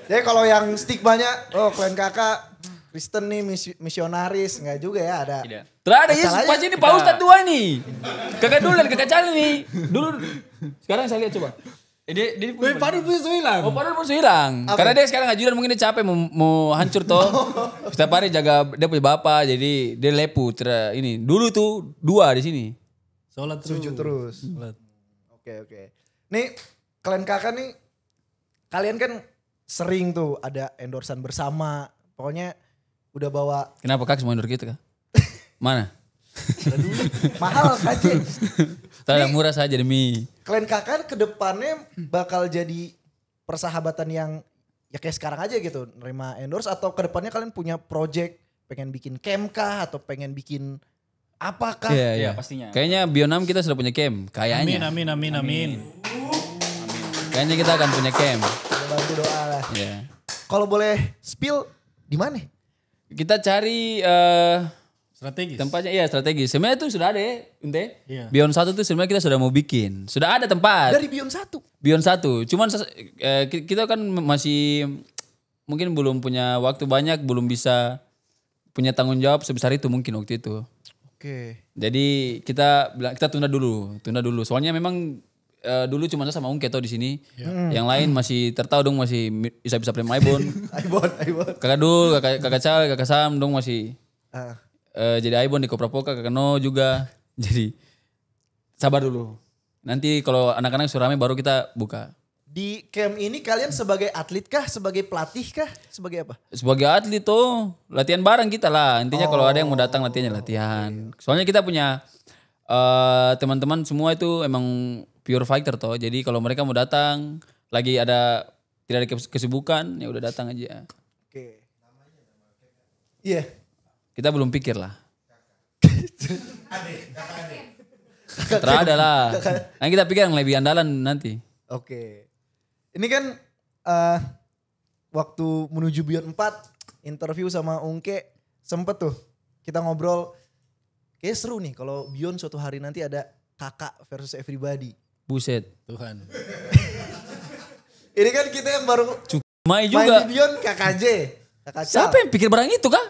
Jadi kalau yang stigmanya, oh klien kakak Kristen nih misionaris, enggak juga ya ada. Tidak. Terada Yesus Masalahnya- pasti ini Pak Ustadz dua nih. Kakak Dul dan Kakak Cal nih. Dulu. Sekarang saya lihat coba. Dia Weh, Padahal punya hilang. Oh padahal musuh hilang. Karena dia sekarang ajudan mungkin dia capek mau hancur toh. Setiap hari jaga dia punya bapak jadi dia lepu. Ini dulu tuh 2 di sini. Sholat terus. Sujud terus. Sholat. Oke. Nih klien kakak nih, kalian kan sering tuh ada endorsan bersama. Pokoknya udah bawa Kenapa kak semua endorse kita kak? Mana? mahal aja. Terada murah saja demi. Klien kakak ke depannya bakal jadi persahabatan yang ya kayak sekarang aja gitu. Nerima endorse atau ke depannya kalian punya project pengen bikin camp kah atau pengen bikin apakah? Iya Iya, pastinya. Kayaknya Bionam kita sudah punya camp. Kayaknya. Amin. Kayaknya kita akan punya camp. Bantu doa lah. Iya. Kalau boleh spill di mana? Kita cari Strategis. tempatnya iya strategis. Sebenarnya tuh sudah ada ya, Unte. Iya. Beyond 1 tuh sebenarnya kita sudah mau bikin. Sudah ada tempat. Dari Beyond 1. Beyond 1. Cuman kita kan masih mungkin belum punya waktu banyak, belum bisa punya tanggung jawab sebesar itu mungkin waktu itu. Oke. Jadi kita bilang kita tunda dulu. Soalnya memang dulu cuma saya sama Ungke toh di sini. Yang lain masih tertahu dong masih bisa play Maibon. Aibon. Kakak Dul, kakak Cal, kakak Sam dong masih Ah. jadi Aibon di Koprapoka, kakak No juga. Jadi sabar dulu. Nanti kalau anak-anak sudah rame baru kita buka. Di camp ini kalian sebagai atlet kah, sebagai pelatih kah, sebagai apa? Sebagai atlet tuh latihan bareng kita lah. Intinya kalau ada yang mau datang latihannya latihan. Soalnya kita punya teman-teman semua itu emang pure fighter toh. Jadi kalau mereka mau datang lagi tidak ada kesibukan ya udah datang aja. Oke. Iya. Kita belum pikir lah. Terada lah. Nah kita pikir yang lebih andalan nanti. Oke. Ini kan waktu menuju Beyond 4 interview sama Ungke sempet tuh kita ngobrol. Kayaknya seru nih kalau Beyond suatu hari nanti ada kakak versus everybody. Buset. Tuhan. Ini kan kita yang baru Mai main juga. di Beyond KKJ. Kakak Cal. Siapa yang pikir barang itu kah?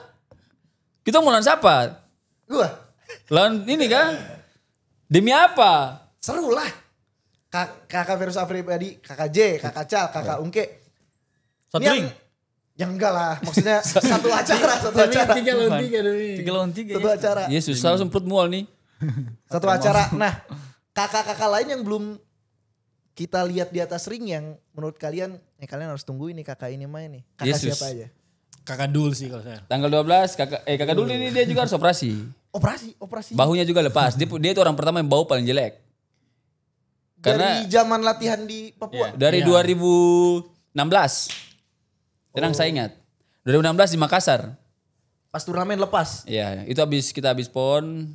Kita mau lawan siapa? Gua. Lawan ini kah? Demi apa? Seru lah. Kakak versus everybody. KKJ, kakak Cal, kakak Ungke. Satu Ini ring. yang enggak lah. Maksudnya satu acara. Satu acara. 3 lawan 3 demi. 3 lawan 3 Satu acara. Iya susah semprot mual nih. Satu acara. Nah, kakak-kakak lain yang belum kita lihat di atas ring yang menurut kalian, kalian harus tunggu ini kakak ini main nih. Kakak Yesus. siapa aja? Kakak Dul sih kalau saya. Tanggal 12 kakak dulu ini dia juga harus operasi. Operasi. Bahunya juga lepas. Dia itu orang pertama yang bau paling jelek. Dari zaman latihan di Papua. Dari 2016. Tenang saya ingat. 2016 di Makassar. Pas turnamen lepas. Ya, itu kita habis pon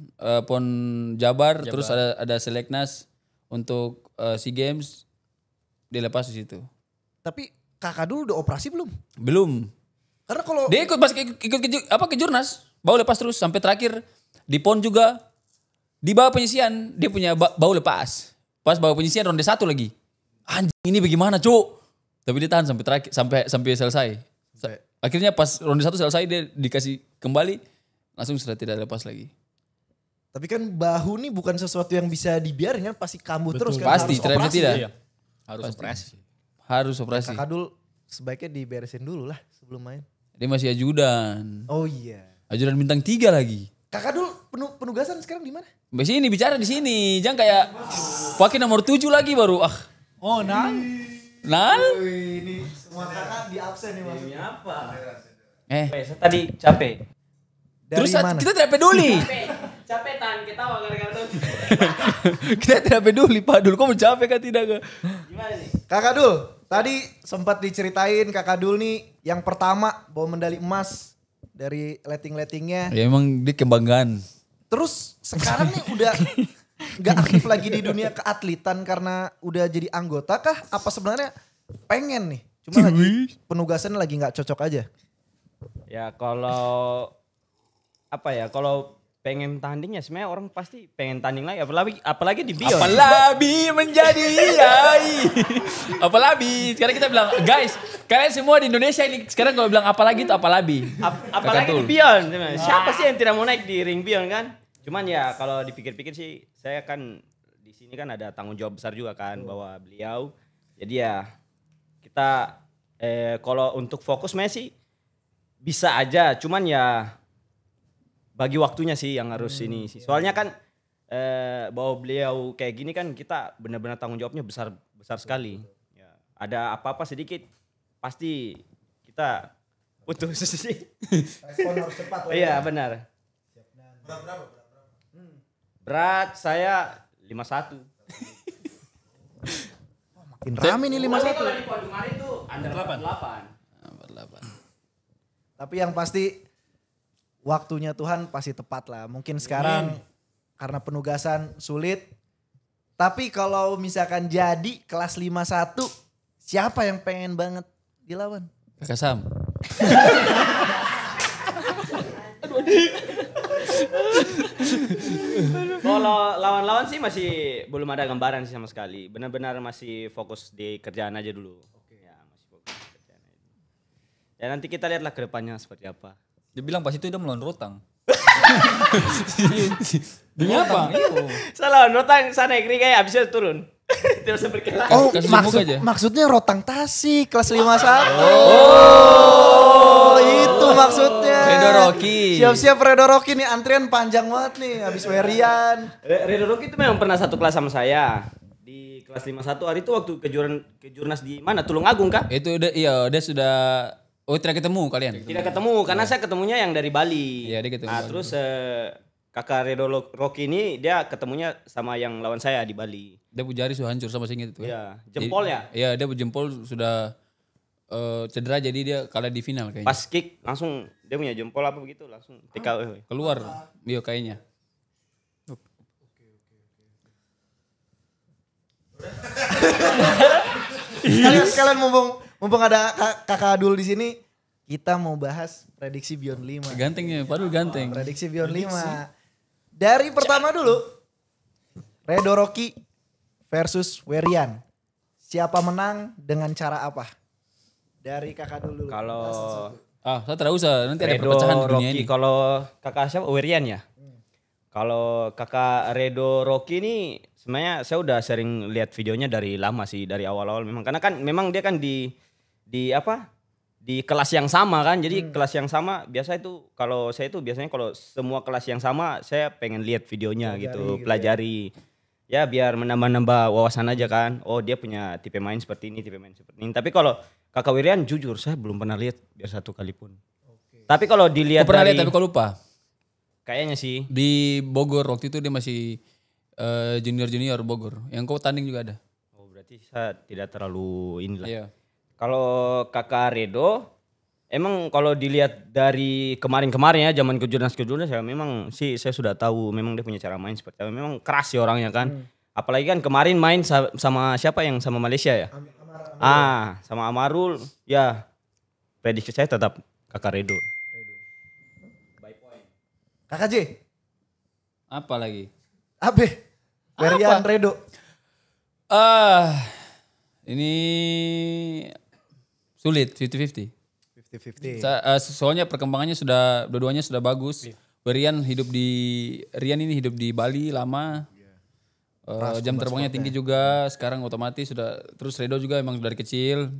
Jabar, terus ada seleknas untuk SEA Games dilepas di situ. Tapi kakak dulu udah operasi belum? Belum. Karena kalau Dia ikut ke Jurnas, bau lepas terus sampai terakhir di pon juga di bawah penyisian dia punya bau lepas. Pas bawah penyisian ronde 1 lagi. Anjing ini bagaimana, Cuk? Tapi dia tahan sampai terakhir sampai selesai. Akhirnya pas ronde 1 selesai dia dikasih kembali langsung sudah tidak lepas lagi. tapi kan bahu nih bukan sesuatu yang bisa dibiarin kan, pasti kambuh terus kan. Pasti, harus tidak bisa operasi. tidak. Iya. Harus operasi. Harus operasi. Kakak dulu sebaiknya diberesin dulu lah sebelum main. Dia masih ajudan. Oh iya. Ajudan bintang 3 lagi. Kakak dulu penugasan sekarang di mana? Di sini bicara di sini. Jangan kayak pakai nomor 7 lagi baru. Oh, nah. Nal? Ini semua kakak di absen nih maksudnya. Saya tadi capek. Dari Terus mana? kita tidak peduli. Capek tahan ketawa gara-gara itu. Kita tidak peduli Pak Dul. Kok capek kan tidak? Gimana nih? Kakak Dul, tadi sempat diceritain Kakak Dul nih yang pertama bawa medali emas dari letting-lettingnya. Ya emang dia kebanggaan. Terus sekarang nih udah gak aktif lagi di dunia keatletan karena udah jadi anggota kah? Apa sebenarnya pengen nih? Cuma lagi penugasannya lagi gak cocok aja. Ya kalau kalau pengen tanding ya sebenarnya orang pasti pengen tanding lagi, apalagi di Beyond. Apalagi menjadi yai. Apalagi. Sekarang kita bilang, guys, kalian semua di Indonesia ini sekarang kalau bilang apalagi itu apalagi. Apalagi di Beyond. Siapa sih yang tidak mau naik di ring Beyond kan? Cuman ya kalau dipikir-pikir sih saya kan di sini kan ada tanggung jawab besar juga kan bahwa beliau. Jadi ya kita kalau untuk fokus Messi bisa aja, cuman ya bagi waktunya sih yang harus ini sih. Soalnya kan bahwa beliau kayak gini kan kita benar-benar tanggung jawabnya besar sekali. Ya, ada apa-apa sedikit pasti kita putus sih. Respon harus cepat lah. Iya benar. Berat saya 51. Makin rame nih 51. Kalau di pon kemarin tuh under 48. Tapi yang pasti waktunya Tuhan pasti tepat lah. Mungkin sekarang karena penugasan sulit. Tapi kalau misalkan jadi kelas 51, siapa yang pengen banget dilawan? Kakak Sam. Kalau lawan-lawan sih masih belum ada gambaran sih sama sekali. Benar-benar masih fokus di kerjaan aja dulu. Ya, masih fokus di kerjaan aja. Ya nanti kita lihatlah ke depannya seperti apa. Dia bilang pas itu dia melawan Rotang. Demi apa? Salah, Rotang sana Ekri kayak abisnya turun. Tidak usah berkelas. Oh, kasih lemuk aja. maksudnya Rotang Tasik kelas 51. Oh, itu maksudnya. Redo Rocky. Siap-siap Redo Rocky nih, antrian panjang banget nih habis Werian. Redo Rocky itu memang pernah satu kelas sama saya. Di kelas 51 hari itu waktu kejurnas di mana? Tulungagung kah? Itu udah dia sudah tidak ketemu kalian. Tidak ketemu karena saya ketemunya yang dari Bali. Iya, dia ketemu Nah, Bali. terus kakak Redo Rocky ini dia ketemunya sama yang lawan saya di Bali. Dia jari sudah hancur sama singit itu. Iya, jempol ya? Iya, dia jempol sudah cedera jadi dia kalah di final kayaknya. Pas kick langsung dia punya jempol apa begitu langsung TKW. Keluar Bio kayaknya. Kalian mumpung ada Kakak Adul di sini, kita mau bahas prediksi Beyond 5. Gantengnya, padahal ganteng. Prediksi Beyond 5. Dari pertama dulu. Redo Rocky versus Werian. Siapa menang dengan cara apa? Dari Kakak dulu. Kalau Saya tidak usah, nanti ada Redo perpecahan di dunia Rocky, ini. kalau kakak siapa? Werian ya? Kalau kakak Redo Rocky ini sebenarnya saya udah sering lihat videonya dari lama sih, dari awal-awal memang. Karena kan memang dia kan di apa? Di kelas yang sama kan. Jadi kelas yang sama biasa itu kalau saya itu biasanya kalau semua kelas yang sama saya pengen lihat videonya gitu, pelajari. Ya biar menambah-nambah wawasan aja kan. Oh dia punya tipe main seperti ini, tipe main seperti ini. Tapi kalau kakak Werian jujur saya belum pernah lihat biar satu kali pun. Tapi kalau dilihat Kau pernah dari lihat tapi kau lupa. kayaknya sih. Di Bogor waktu itu dia masih junior Bogor. Yang kau tanding juga ada. Oh berarti saya tidak terlalu inilah. Iya. Kalau kakak Redo, emang kalau dilihat dari kemarin-kemarin ya zaman kejurnas ya memang sih saya sudah tahu memang dia punya cara main seperti apa. Memang keras sih orangnya kan. Apalagi kan kemarin main sama siapa yang sama Malaysia ya? Sama Amarul. Ya prediksi saya tetap kakak Redo. Kakak J. Apa lagi? Abe. Werian Redo. Ini sulit 50-50. 50-50. Soalnya perkembangannya sudah dua-duanya sudah bagus. Rian ini hidup di Bali lama. Jam terbangnya tinggi juga. Sekarang otomatis sudah terus Redo juga emang dari kecil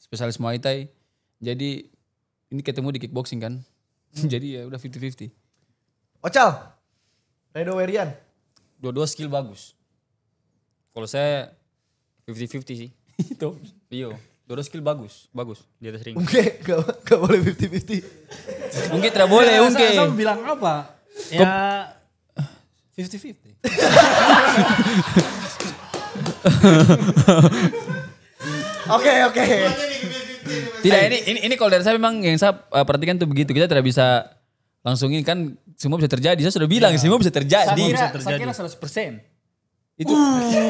spesialis Muay Thai. Jadi ini ketemu di kickboxing kan. Jadi ya udah 50-50. Ocal. Redo Werian. Dua-dua skill bagus. Kalau saya 50-50 sih. Itu. Iya, dua-dua skill bagus di atas ring. Oke, gak boleh 50-50. Mungkin tidak boleh, mungkin. Saya mau bilang apa? Ya 50-50. Oke. Tidak, ini kalau dari saya memang yang saya perhatikan tuh begitu. Kita tidak bisa langsung ini kan semua bisa terjadi. Saya sudah bilang semua bisa terjadi. Saya kira 100%. Itu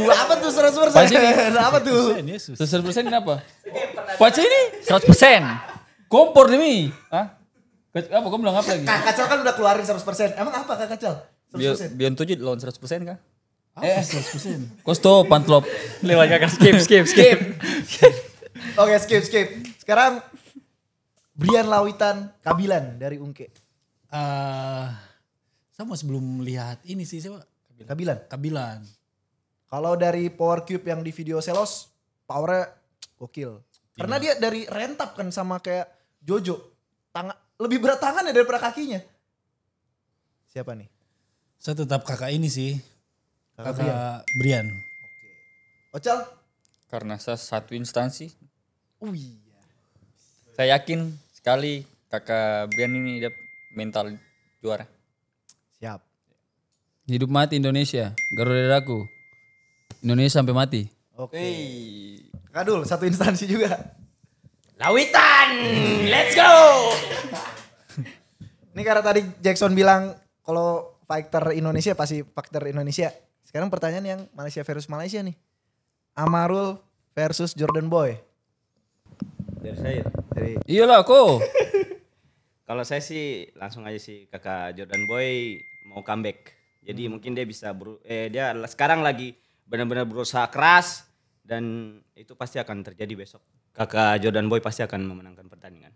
Apa tuh 100%? Apa tuh? 100% kenapa? Pacar ini 100%. kompor demi. Hah? Apa kamu bilang apa lagi? Kak Kacal kan udah keluarin 100%. Emang apa Kak Kacal? 100%. Beyond 7 lawan 100% kah? Apa 100%? Kosto pantlop. Lewat kakak skip. Oke, skip. Sekarang Brian Lawitan Kabilan dari Ungke. Saya masih belum lihat ini sih siapa? Kabilan. Kalau dari power cube yang di video Selos, powernya gokil. Karena dia dari rentap kan sama kayak Jojo. Lebih berat tangan ya daripada kakinya. Siapa nih? Saya tetap kakak ini sih. Kakak Kakak Brian. Ocal? Karena saya satu instansi, Iya. saya yakin sekali kakak Brian ini dia mental juara. Siap. Hidup mati Indonesia. Garuda daku. Indonesia sampai mati. Oke. Kadul, satu instansi juga. Lawitan, let's go. Ini karena tadi Jackson bilang kalau fighter Indonesia pasti faktor Indonesia. Sekarang pertanyaan yang Malaysia versus Malaysia nih. Amarul versus Jordan Boy. Dari saya. Iyalah kok. Kalau saya sih langsung aja sih kakak Jordan Boy mau comeback. Jadi mungkin dia bisa dia sekarang lagi benar-benar berusaha keras dan itu pasti akan terjadi besok. Kakak Jordan Boy pasti akan memenangkan pertandingan.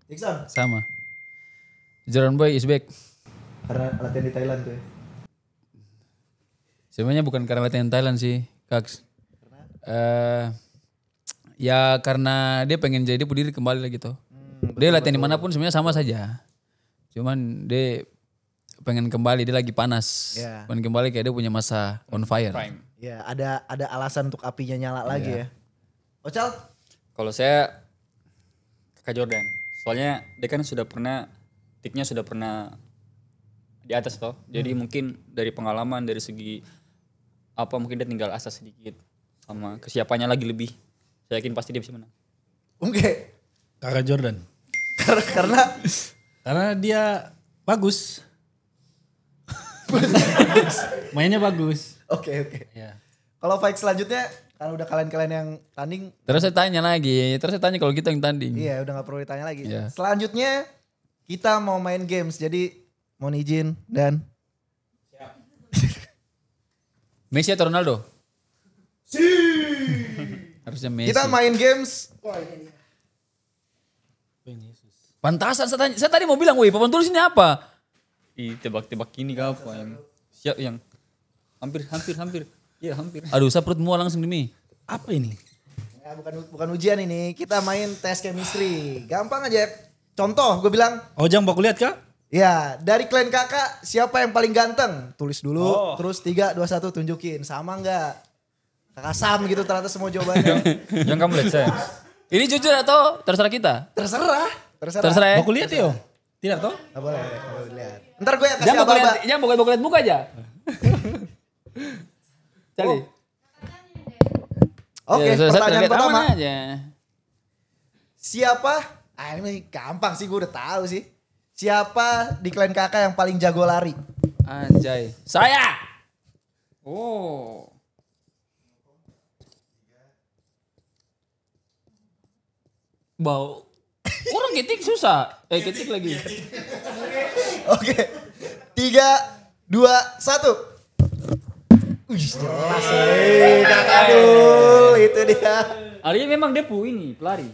Jackson. Sama. Jordan Boy is back. Karena latihan di Thailand tuh ya. Sebenarnya bukan karena latihan Thailand sih, Kaks. Ya karena dia pengen jadi diri kembali lagi tuh. Dia latihan dimanapun sebenarnya sama saja. Cuman dia pengen kembali, dia lagi panas. Yeah. Pengen kembali kayak dia punya masa on fire. Prime. Ya ada alasan untuk apinya nyala lagi ya. Ocal? Kalau saya kakak Jordan. Soalnya dia kan sudah pernah, tiknya sudah pernah di atas toh. Jadi mungkin dari pengalaman, dari segi apa mungkin dia tinggal asas sedikit. Sama kesiapannya lagi lebih. Saya yakin pasti dia bisa menang. Ungke. Kakak Jordan. Karena dia bagus. Mainnya bagus. Oke. Ya. Kalau fight selanjutnya kan udah kalian yang tanding. Terus saya tanya lagi. Terus saya tanya kalau kita yang tanding. Iya udah gak perlu ditanya lagi. Iya. Selanjutnya kita mau main games. Jadi mohon izin dan. Messi atau Ronaldo? Harusnya Messi. Kita main games. Pantasan saya tadi mau bilang, woi papan tulis ini apa? Tebak-tebak ini apa yang siap yang hampir. Iya hampir. Aduh, saya perut mual langsung demi. Apa ini? Ya, bukan ujian ini. Kita main tes chemistry. Gampang aja. Contoh gue bilang. Ojang baku lihat kah? Ya dari klan kakak siapa yang paling ganteng? Tulis dulu. Terus 3, 2, 1 tunjukin. Sama enggak? Kakak Sam gitu ternyata semua jawabannya. Yang kamu lihat saya. Ini jujur atau terserah kita? Terserah Terserah ya? Baku lihat yo. Tidak toh? Gak boleh lihat. Ntar gue yang kasih Jangan aba-aba. baku lihat muka aja. Cari. Oke, Ya, saya pertanyaan lihat pertama. aman aja. Siapa? Ini gampang sih gue udah tahu sih. Siapa di klan kakak yang paling jago lari? Anjay. Saya. Oh. Bau. Orang ketik susah. Ketik lagi. Oke. 3, 2, 1. Wih jelas kakak dul. Itu dia. Arya memang depu ini pelari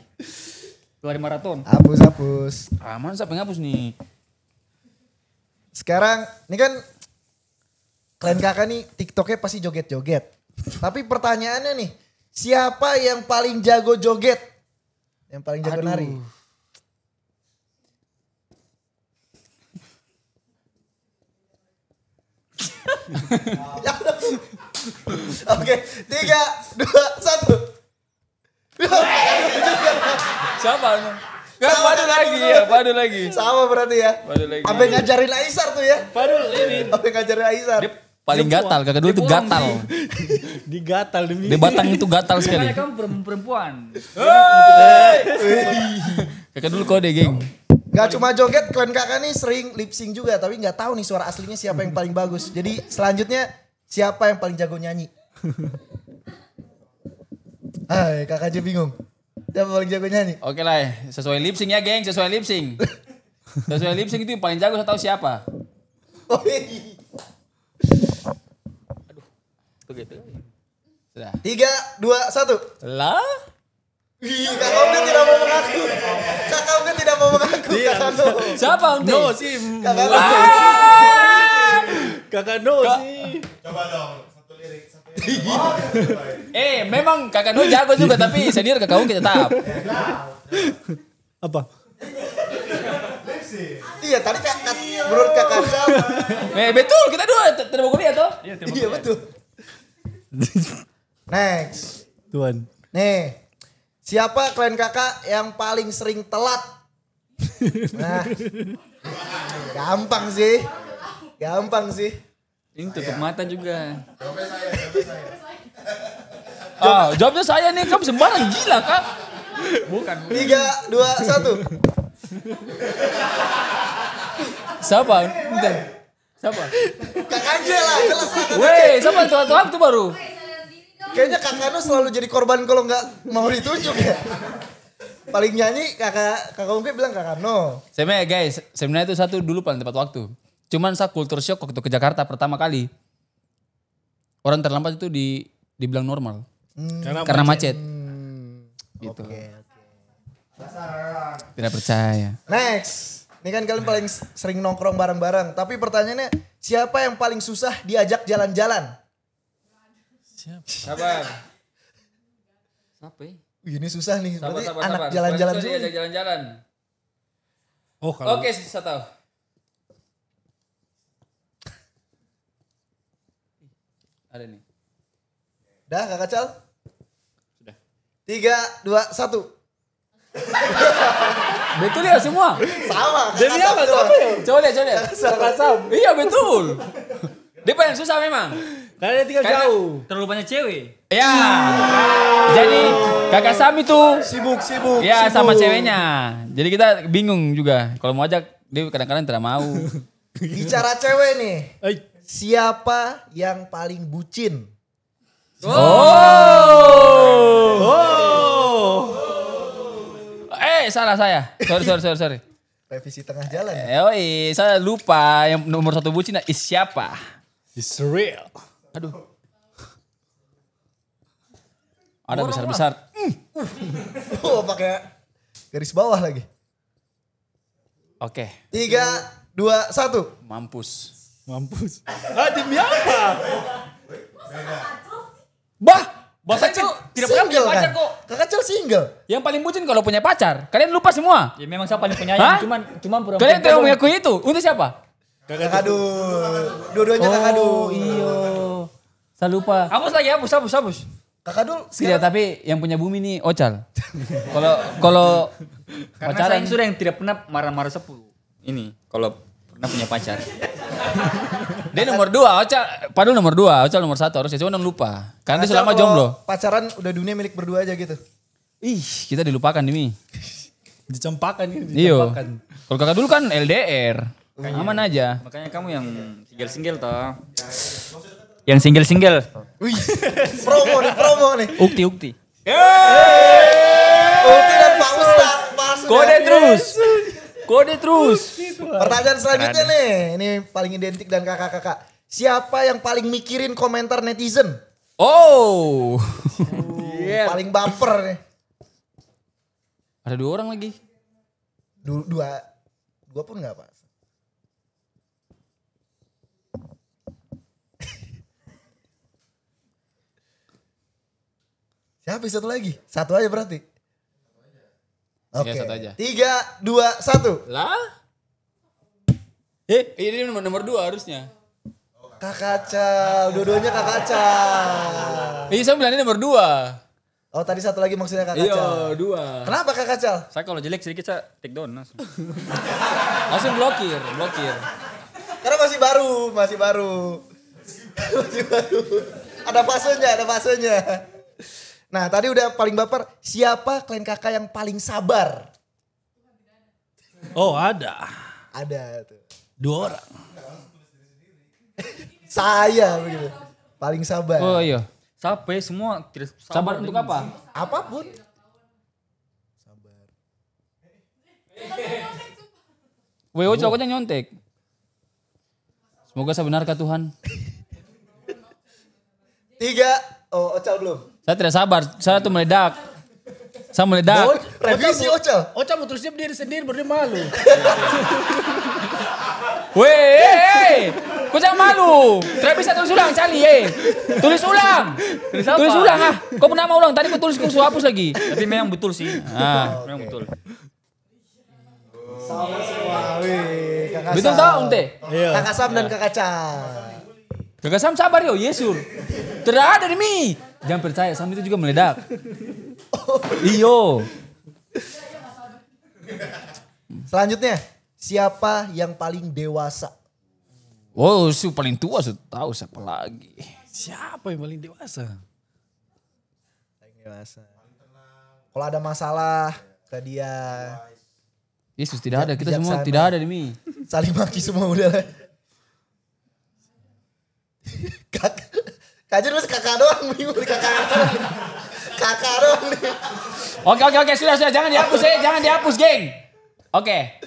maraton. Hapus. Aman siapa yang hapus nih? Sekarang ini kan klan kakak nih TikToknya pasti joget-joget. Tapi pertanyaannya nih, siapa yang paling jago joget? Yang paling jago nari? Oke, 3, 2, 1. Siapa? Padu lagi. Sama berarti ya. Padu lagi. Sampai ngajarin Aisar tuh ya. Padu ini. Sampai ngajarin Aisar. Paling gatal, kakak dulu itu gatal. Digatal demi. Di batang itu gatal sekali. Kamu perempuan. Kakak dulu kode, geng. Gak cuma joget, klan kakak nih sering lip sync juga. Tapi gak tahu nih suara aslinya siapa yang paling bagus. Jadi selanjutnya siapa yang paling jago nyanyi? Hai kakak aja bingung. Siapa paling jago nyanyi? Oke lah, sesuai lip sync ya, geng. Sesuai lip sync. Sesuai lip sync itu yang paling jago, saya tahu siapa. Oh, iya. Sudah. 3, 2, 1. Lah? Wih, kakak udah tidak mau mengaku. Kakak udah tidak mau mengaku. Kakak no. Siapa Ante? No sih. Kakak no. Kakak no sih. Coba dong, satu lirik. Memang kakak no jago juga, tapi senior kakak kita tetap. Apa? Iya tadi kakak, menurut kakak siapa? Betul, kita dua tidak mau kuliah toh? Iya betul. Next. Tuan. Nih, siapa klan kakak yang paling sering telat? Nah, gampang sih. Ini tutup mata juga. Jawabnya saya nih, kamu sembarang gila kak. Bukan. 3, 2, 1. Siapa? Bentar. Siapa? Kakak aja lah, jelas kakak. Weh, siapa tuh waktu baru? Kayaknya kakak lu selalu jadi korban kalau nggak mau ditunjuk ya. Paling nyanyi kakak Ungke bilang kakak no. Sebenarnya itu satu dulu paling tepat waktu. Cuman saya culture shock waktu ke Jakarta pertama kali. Orang terlambat itu dibilang normal. Karena macet. Gitu. Oke. Tidak percaya. Next. Ini kan kalian paling sering nongkrong bareng-bareng. Tapi pertanyaannya siapa yang paling susah diajak jalan-jalan? Sabar. Siapa ya? Wih, ini susah nih. Berarti Sabar. anak jalan-jalan Susah juga. diajak jalan-jalan. Oh kalau. Oke, saya tahu. Ada nih. Dah kakak Cal? Sudah. 3, 2, 1. Betul ya semua? Sama. Demi kakak apa? Sam. Coba lihat. Kakak Sam. Iya betul. Dia paling susah memang. Karena dia tinggal jauh. Terlalu banyak cewek. Ya. Jadi kakak Sam itu Sibuk. ya sama ceweknya. Jadi kita bingung juga. Kalau mau ajak dia kadang-kadang tidak mau. Bicara cewek nih. Eh, Siapa yang paling bucin? Salah saya. Sorry. Revisi tengah jalan. Saya lupa yang nomor 1 bucin siapa. it's real. Aduh. Ada besar-besar. Oh, pakai garis bawah lagi. Oke. 3, 2, 1. Mampus. Demi apa? Bahasa itu tidak pernah punya pacar kok. Kakak Cel single. Yang paling bucin kalau punya pacar. Kalian lupa semua. Ya memang saya paling Hah? penyayang, cuman pura-pura. Kalian tidak mengakui itu. Untuk siapa? Kakak Dul. Dua-duanya Kakak Dul. Iyo. Saya lupa. Hapus lagi, hapus. Kakak Dul Tidak, sekarang tapi yang punya bumi nih Ocal. Kalau Karena pacaran saya sudah yang tidak pernah marah-marah 10. Ini kalau pernah punya pacar. dia nomor 2, Ocal. Padahal nomor 2, Ocal nomor 1 harusnya. Cuma lupa. Karena dia Kakak selama Cel kalau jomblo. Pacaran udah dunia milik berdua aja gitu. Ih, kita dilupakan Dimi. Dicampakan gitu. Iyo. Kalau kakak dulu kan LDR. Aman aja. Makanya kamu yang single-single toh. Yang single-single. Wih, promo nih. Ukti. Ulti dan Pak Ustaz. Kode terus. Pertanyaan selanjutnya nih. Ini paling identik dan kakak-kakak. Siapa yang paling mikirin komentar netizen? Oh. Paling baper nih. Ada 2 orang lagi. Dua pun gak apa. Siapa satu lagi? Satu aja berarti. Oke. Ya, satu aja. 3, 2, 1. Lah? Ini nomor 2 harusnya. Kakak Cal, dua-duanya Kakak Cal. Iya, saya bilangnya nomor 2. Oh, tadi satu lagi maksudnya Kakak Iya, Cal. 2. Kenapa Kakak Cal? Saya kalau jelek sedikit saya take down langsung. Langsung blokir. Karena masih baru. Masih baru. Ada fasenya. Nah, tadi udah paling baper. Siapa klien kakak yang paling sabar? Oh, ada. Ada tuh. 2 orang. Saya begitu. Paling sabar. Oh iya. Sampai semua tidak Sabar untuk apa? Apapun. WO cowoknya nyontek. Semoga saya benarkah Tuhan. 3. Oh, Ocal belum. Saya tidak sabar. Saya tuh meledak. Saya meledak. Revisi Ocal. Ocha mau tulis dia berdiri sendiri baru dia malu. Weh, kau jangan malu. Tidak bisa tulis ulang, Cali. Tulis ulang. Tulis ulang ah. Kau pernah mau ulang? Tadi kau tulis kau suruh hapus lagi. Tapi memang betul sih. Memang betul. Sama semua. Wih, Kakak Betul Sam. tak, Om Teh? Kakak Sam dan Kakak Cal. Kakak Sam sabar yo, Yesur. Tidak ada demi. Jangan percaya, Sam itu juga meledak. Iyo. Selanjutnya, siapa yang paling dewasa? Wow, si paling tua saya tahu siapa lagi. Siapa yang paling dewasa? Paling dewasa. Kalau ada masalah ke dia, Yesus tidak ada, kita semua Bijaksana. tidak ada demi. saling maki semua udah lah. Kak Jun masih kakak doang, bingung nih kakak doang. Kakak doang nih. Oke, sudah, jangan dihapus, geng. Oke.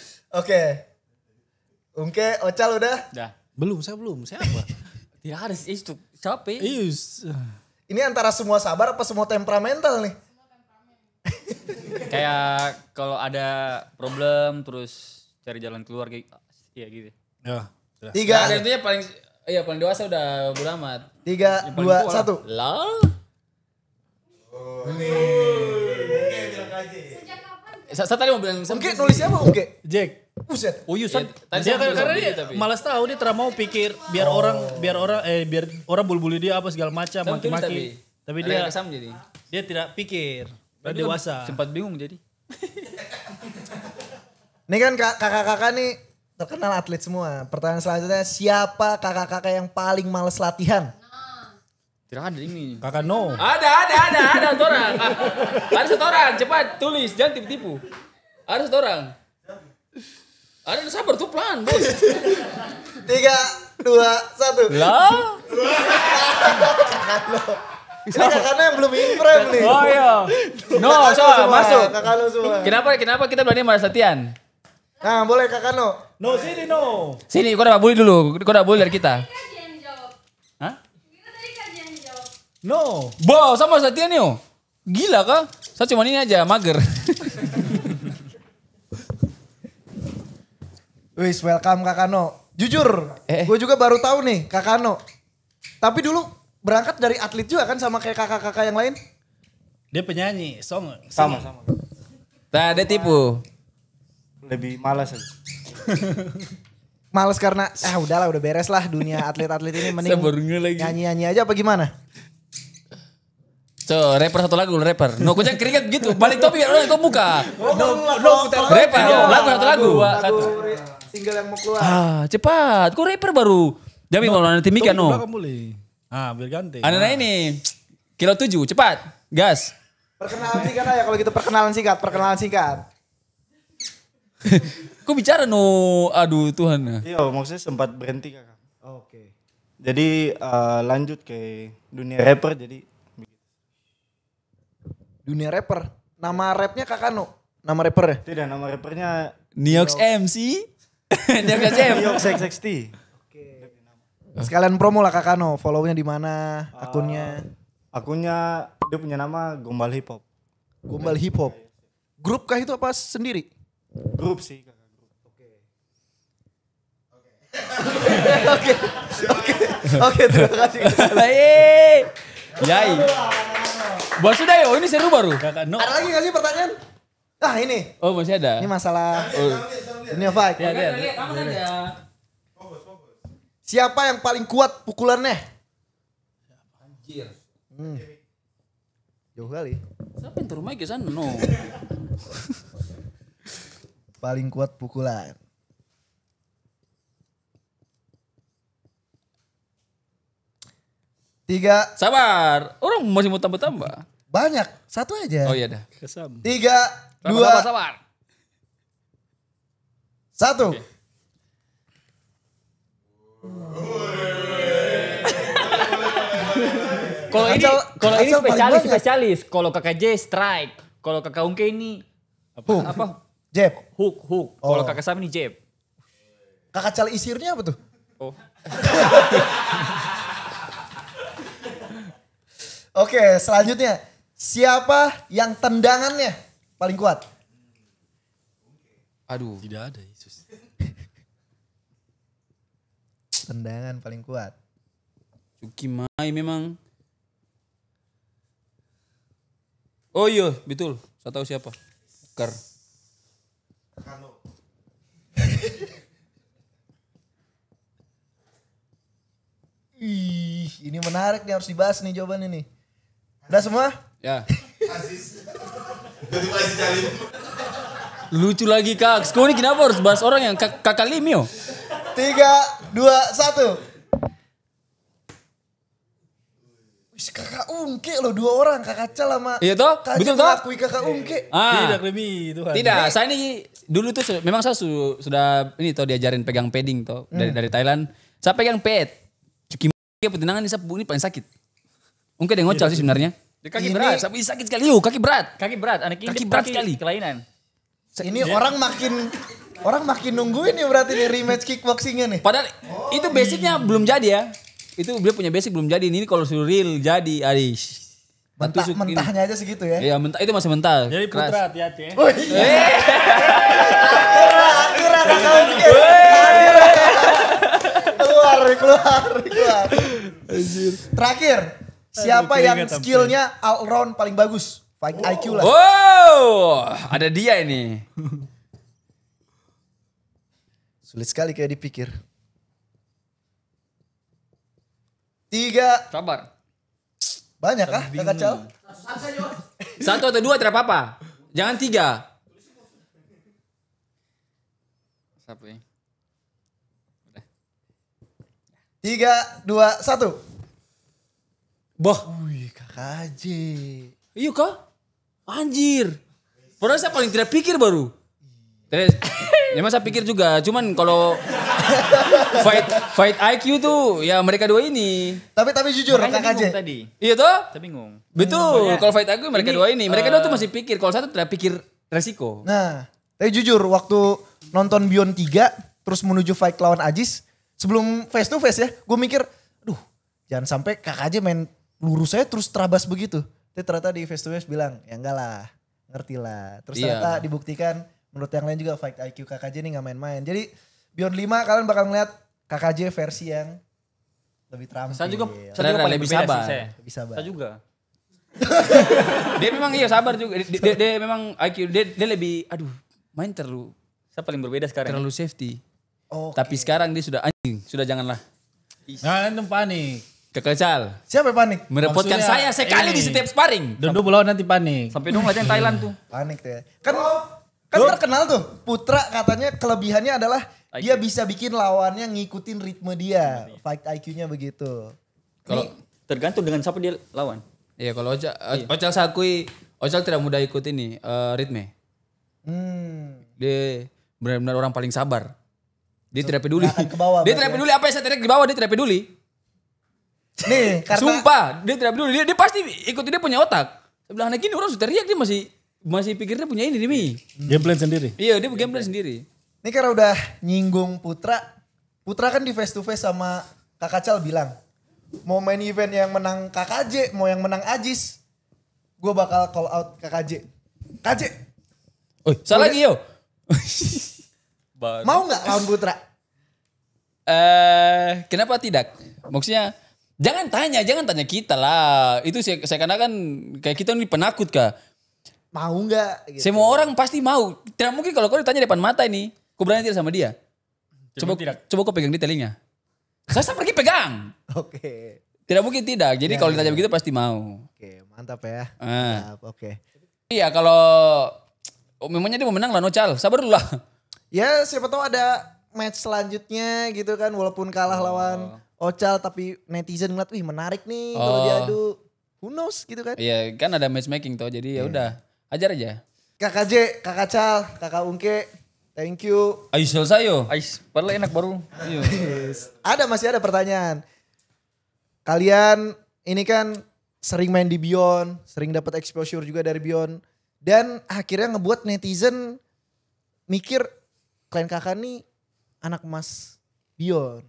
Ungke, Ocal udah. Dah. Saya belum. Siapa? Tidak ada sih itu. Siapa? Ius. Ini antara semua sabar apa semua temperamental nih? Kayak kalau ada problem terus cari jalan keluar kayak iya gitu. Ya. Sudah. 3, Intinya paling dewasa udah bodo amat. 3, 2, 1. Lah. Saya tadi mau bilang Ungke nulis siapa Ungke? Jack. Buset. Oh iya, Tadi Dia saya karena belum dia tapi. malas tahu dia terus mau pikir biar orang bully dia apa segala macam Saya tulis maki-maki. Tapi Ada dia yang kesam jadi. dia tidak pikir. Dia dewasa. Sempat bingung jadi. Ini kan kakak-kakak nih terkenal atlet semua. Pertanyaan selanjutnya, siapa kakak-kakak yang paling males latihan? Tidak ada ini. Kakak No. Ada satu orang. Ada satu orang, cepat tulis, jangan tipu-tipu. Ada satu orang. Ada sabar tuh pelan, Bos. 3, 2, 1. Lah. Ini kakaknya yang belum in frame nih. Oh iya. No, Kakak so lo semua, masuk. Kakak lo semua. Kenapa kita berani sama latihan? Nah boleh kakak No. No, sini No. Sini, kau udah bully dulu. Kau udah bully dari kita. Hah? No. Bo, sama latihan yuk. Gila kah? Saya cuma ini aja, mager. Wis, welcome kakak No. Jujur, gue juga baru tahu nih kakak No. Tapi dulu berangkat dari atlet juga kan sama kayak kakak-kakak yang lain? Dia penyanyi, song. Sama. Nah, dia tipu. Lebih malas aja. Males karena, udahlah udah beres lah dunia atlet-atlet ini. Mending Saya baru nge lagi. nyanyi-nyanyi aja apa gimana? So, rapper satu lagu, rapper. No, kau jangan keringat gitu. Balik topik, kau buka. No, Rapper, lagu satu lagu. Single yang mau keluar. Cepat. Kau rapper baru. Jangan mau nanti mikan, no. Belakang boleh. Biar ganti. Anak ini. Kilo 7, cepat. Gas. Perkenalan singkat aja kalau gitu, perkenalan singkat. Kau bicara, no. Aduh, Tuhan. Iya, maksudnya sempat berhenti kakak. Oke. Jadi lanjut ke dunia rapper jadi. Dunia rapper. Nama rapnya kakak No. Nama rappernya. Tidak, nama rappernya Niox MC. Niox MC. Niox XXT. Sekalian promo lah kakak No. Follow-nya di mana? Akunnya. Akunnya dia punya nama Gombal Hip Hop. Gombal Hip Hop. Grup kah itu apa sendiri? Grup sih kakak. Oke, terima kasih. Yai. Bos sudah yo, ini seru baru. Kakak No. Ada lagi gak sih pertanyaan? Ah ini. Oh, masih ada. Ini masalah dunia fight. Siapa yang paling kuat pukulannya? Anjir. Jauh kali. Siapa yang turun mic ke sana? No. Paling kuat pukulan. Tiga. Sabar. Orang masih mau tambah-tambah. Banyak. Satu aja. Oh iya dah. Kesam. 3, 2, Sabar. 1. Kalau ini Acel paling banyak. spesialis. Kalau kakak J strike. Kalau kakak Ungke ini apa? Jeb. Hook. Kalau kakak Sam ini jab. Kakak Cal isirnya apa tuh? Oh. Oke, selanjutnya. Siapa yang tendangannya paling kuat? Aduh. Tidak ada Yesus. Tendangan paling kuat. Cuki Mai memang. Oh iya, betul. Saya tahu siapa. Kar. Ih, ini menarik nih, harus dibahas nih jawaban ini. Udah semua? Ya. Lucu lagi Kak. Kau ini kenapa harus bahas orang yang kakak Limio? 3, 2, 1. Wih, kakak Ungke loh, 2 orang. Kakak Cal sama Iya toh? Kak Betul Cal toh? mengakui kakak Ungke. Tidak lebih Tuhan. Tidak, saya ini dulu tuh memang saya sudah ini toh diajarin pegang padding toh dari Thailand. Saya pegang pad. Cuki pertendangan ini saya ini paling sakit. Mungkin dia ngocel sih sebenarnya. Kaki Ini- berat. Tapi sakit sekali kaki berat. Kaki berat. Anak ini Kaki berat sekali. kelainan. Ini orang makin nungguin nih berarti nih rematch kickboxingnya nih. Padahal itu basicnya belum jadi ya. Itu dia punya basic belum jadi. Ini kalau suruh real jadi. Adis. Mentahnya aja segitu ya. Iya mentah, itu masih mentah. Jadi Keras. putra hati-hati ya. Akhirnya kakak Ungke. Keluar. Terakhir, siapa yang keringat sampai. skillnya all round paling bagus? Fight IQ lah. Oh, ada dia ini. Sulit sekali kayak dipikir. 3, Sabar. banyak kah kakak Cal? 1 atau 2 tidak apa-apa. Jangan 3. Siapa ya? 3, 2, 1. Boh, Wih, KKJ. Iya kah? Anjir. Padahal saya paling tidak pikir baru. Terus, memang saya pikir juga. Cuman kalau fight IQ tuh ya mereka dua ini. Tapi jujur Makanya KKJ. bingung tadi. Iya toh? Saya bingung. Betul. Kalau fight IQ mereka ini, dua ini. Mereka dua tuh masih pikir. Kalau satu tidak pikir resiko. Nah, tapi jujur waktu nonton Beyond 3 terus menuju fight lawan Ajis, sebelum face to face ya, gue mikir, aduh jangan sampai KKJ main lurus saya terus terabas begitu. Tapi ternyata di face to face bilang, ya enggak lah, ngerti lah. Terus Iya. ternyata dibuktikan menurut yang lain juga fight IQ KKJ ini gak main-main. Jadi Beyond 5 kalian bakal ngeliat KKJ versi yang lebih terampil. Saya juga Saudara paling lebih berbeda sabar. sih saya. Lebih sabar. Saya juga. Dia memang iya sabar juga. Dia memang IQ. Dia lebih, aduh main terlalu Sekarang. terlalu safety. Oke. Tapi sekarang dia sudah anjing. Sudah janganlah. nah itu panik. Kekecal. Siapa yang panik? Merepotkan Maksudnya, saya sekali di ini. setiap sparring. Dan dua lawan nanti panik. Sampai dong latihan Thailand tuh. Panik tuh ya. Kan terkenal tuh. Putra katanya kelebihannya adalah dia bisa bikin lawannya ngikutin ritme dia. Fight IQ-nya begitu. Kalau Tergantung dengan siapa dia lawan. iya kalau Ocal saya akui Ocal tidak mudah ikut ini ritme. Dia benar-benar orang paling sabar. Dia tidak peduli. nggak akan ke bawah Dia berarti tidak ya? peduli apa yang saya teriak di bawah dia tidak peduli. Nih, karena Sumpah, dia tidak peduli. Dia pasti ikut dia punya otak. Saya bilang anak ini orang sudah teriak dia masih pikir dia punya ini demi. Game plan sendiri. Iya, dia game plan sendiri. ini karena udah nyinggung Putra. Putra kan di face to face sama Kakak Cal bilang, mau main event yang menang KKJ, mau yang menang Ajis, gue bakal call out KKJ. KJ, Oh, salah lagi yo. mau nggak lawan Putra? Kenapa tidak? Maksudnya jangan tanya kita lah. Itu saya karena kan kayak kita ini penakut kah? Mau nggak? Gitu. Semua orang pasti mau. Tidak mungkin kalau kau ditanya depan mata ini, kau berani tidak sama dia? Coba kau pegang di telinga. Saya pergi pegang. Oke. Tidak mungkin tidak. Jadi kalau ditanya begitu pasti mau. Oke, mantap ya. Ah. Mantap, oke. Iya kalau memangnya dia mau menang lah Nocal. Sabar dulu lah. Ya siapa tahu ada match selanjutnya gitu kan. Walaupun kalah lawan Ocal tapi netizen ngeliat, wih menarik nih kalau Oh. diadu. Who knows gitu kan. Iya kan ada matchmaking tuh. Jadi ya udah ajar aja. Kakak J, Kakak Cal, Kakak Ungke, thank you. Ayo selesai yo. Ais, padahal enak baru. Masih ada pertanyaan. Kalian ini kan sering main di Beyond, sering dapat exposure juga dari Beyond. Dan akhirnya ngebuat netizen mikir klien kakak nih anak emas Beyond.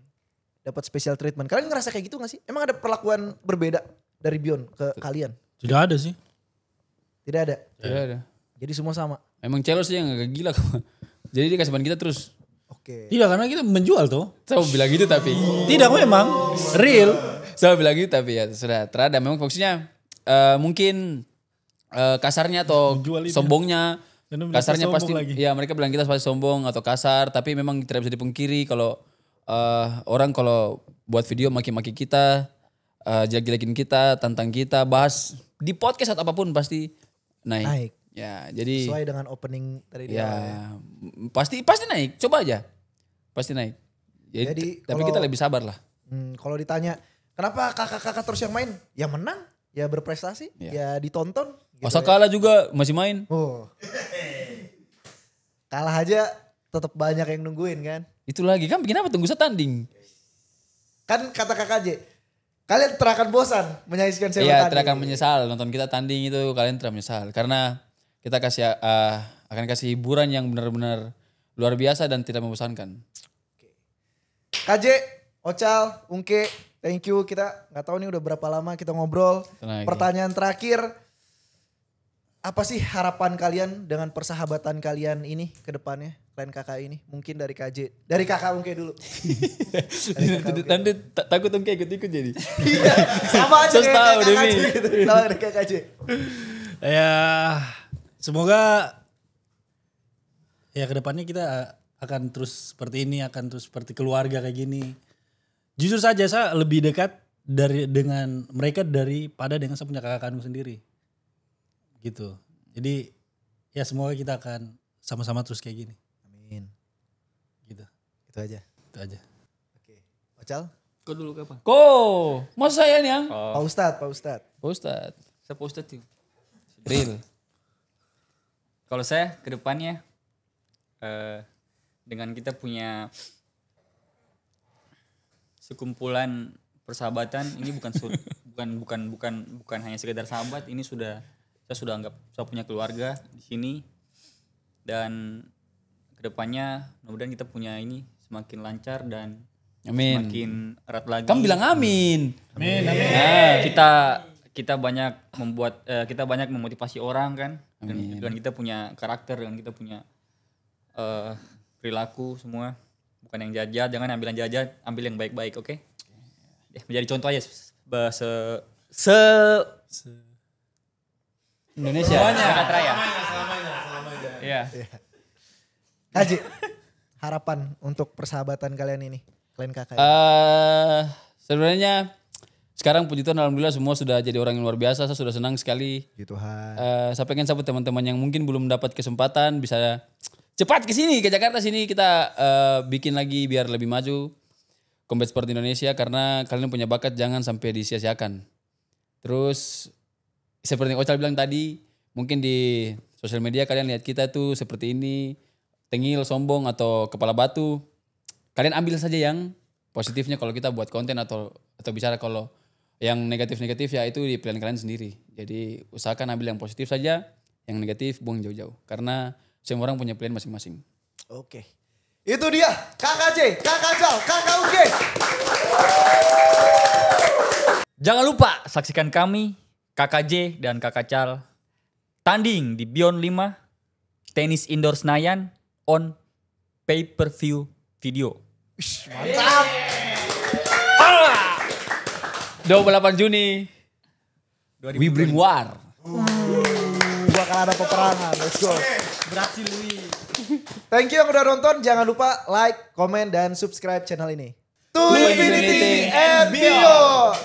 Dapat special treatment. Kalian ngerasa kayak gitu gak sih? Emang ada perlakuan berbeda dari Beyond ke kalian? Tidak ada sih. Tidak ada. Tidak ada. Jadi semua sama. Emang Celos yang agak gila kamu. Jadi dia kasih ban kita terus. Oke. Tidak karena kita menjual tuh. Saya mau bilang gitu tapi. Tidak memang. Real. Saya bilang gitu tapi ya sudah terada. Memang fokusnya mungkin kasarnya atau Menjual ini. sombongnya. Dan mereka Kasarnya sombong pasti lagi. ya mereka bilang kita pasti sombong atau kasar. Tapi memang tidak bisa dipungkiri kalau orang kalau buat video maki-maki kita. Jelek-jelekin kita, tantang kita, bahas di podcast atau apapun pasti naik. Naik. Ya jadi. Sesuai dengan opening tadi di awal ya. Ya, pasti naik. Coba aja. Pasti naik. Jadi tapi kalau- kita lebih sabar lah. Kalau ditanya, kenapa kakak-kakak terus yang main? Ya menang, ya berprestasi, ya ditonton. Gitu Masa ya. kalah juga masih main. Oh. Kalah aja tetap banyak yang nungguin kan. Itu lagi kan bikin apa tunggu setanding. Kan kata kakak J, kalian terakan bosan menyaksikan saya Iya, bertanding. tidak akan menyesal nonton kita tanding itu kalian tidak menyesal karena kita akan kasih hiburan yang benar-benar luar biasa dan tidak membosankan. KJ, Ocal, Ungke, thank you. Kita nggak tahu nih udah berapa lama kita ngobrol. Tenang. Pertanyaan terakhir, apa sih harapan kalian dengan persahabatan kalian ini ke depannya? Kalian kakak ini, mungkin dari KJ, dari kakak Ungke dulu. Nanti takut Ungke ikut-ikut jadi. Iya, sama aja Terus kayak tahu, kakak Demi. KJ gitu. Sama dengan kakak KJ. Ya semoga ya kedepannya kita akan terus seperti ini, akan terus seperti keluarga kayak gini. Jujur saja saya lebih dekat dengan mereka daripada dengan saya punya kakak kandung sendiri. Gitu. Jadi ya semoga kita akan sama-sama terus kayak gini. Amin. Gitu. Itu aja. Itu aja. Oke. Ocal? Kau dulu kapan? Masa saya nih yang? Pak Ustadz, Pak Ustadz. Ustadz. Saya posted tuh. Real. Kalau saya ke depannya dengan kita punya sekumpulan persahabatan, ini bukan hanya sekedar sahabat, ini saya sudah anggap saya punya keluarga di sini, dan ke depannya mudah-mudahan kita punya ini semakin lancar dan Amin. semakin erat lagi. Kamu bilang amin. Amin. Nah, kita banyak kita banyak memotivasi orang kan, dengan kita punya karakter, dengan kita punya perilaku semua, bukan yang jahat, jangan ambil yang jahat, ambil yang baik-baik, oke? Menjadi contoh aja Indonesia. Raya. Iya. Haji, harapan untuk persahabatan kalian ini, kalian kakak. Sebenarnya sekarang puji Tuhan alhamdulillah semua sudah jadi orang yang luar biasa. Saya sudah senang sekali. Puji Tuhan. Saya pengen sabut teman-teman yang mungkin belum dapat kesempatan bisa cepat ke sini, ke Jakarta sini kita bikin lagi biar lebih maju Combat Sport Indonesia, karena kalian punya bakat jangan sampai disia-siakan. Terus seperti yang Ocal bilang tadi, mungkin di sosial media kalian lihat kita tuh seperti ini, tengil, sombong atau kepala batu. Kalian ambil saja yang positifnya kalau kita buat konten atau bicara. Kalau yang negatif-negatif ya itu di pilihan kalian sendiri. Jadi usahakan ambil yang positif saja, yang negatif buang jauh-jauh. Karena semua orang punya pilihan masing-masing. Oke. Itu dia Kakak J, Kakak Cal, Kakak UG. Jangan lupa saksikan kami, Kakak J dan Kakak Cal, tanding di Beyond 5 Tenis Indoor Senayan on pay-per-view video. Mantap. 28 Juni. We bring war. Bakal ada peperangan, let's go. Thank you yang udah nonton, jangan lupa like, komen, dan subscribe channel ini. To Infinity and Beyond.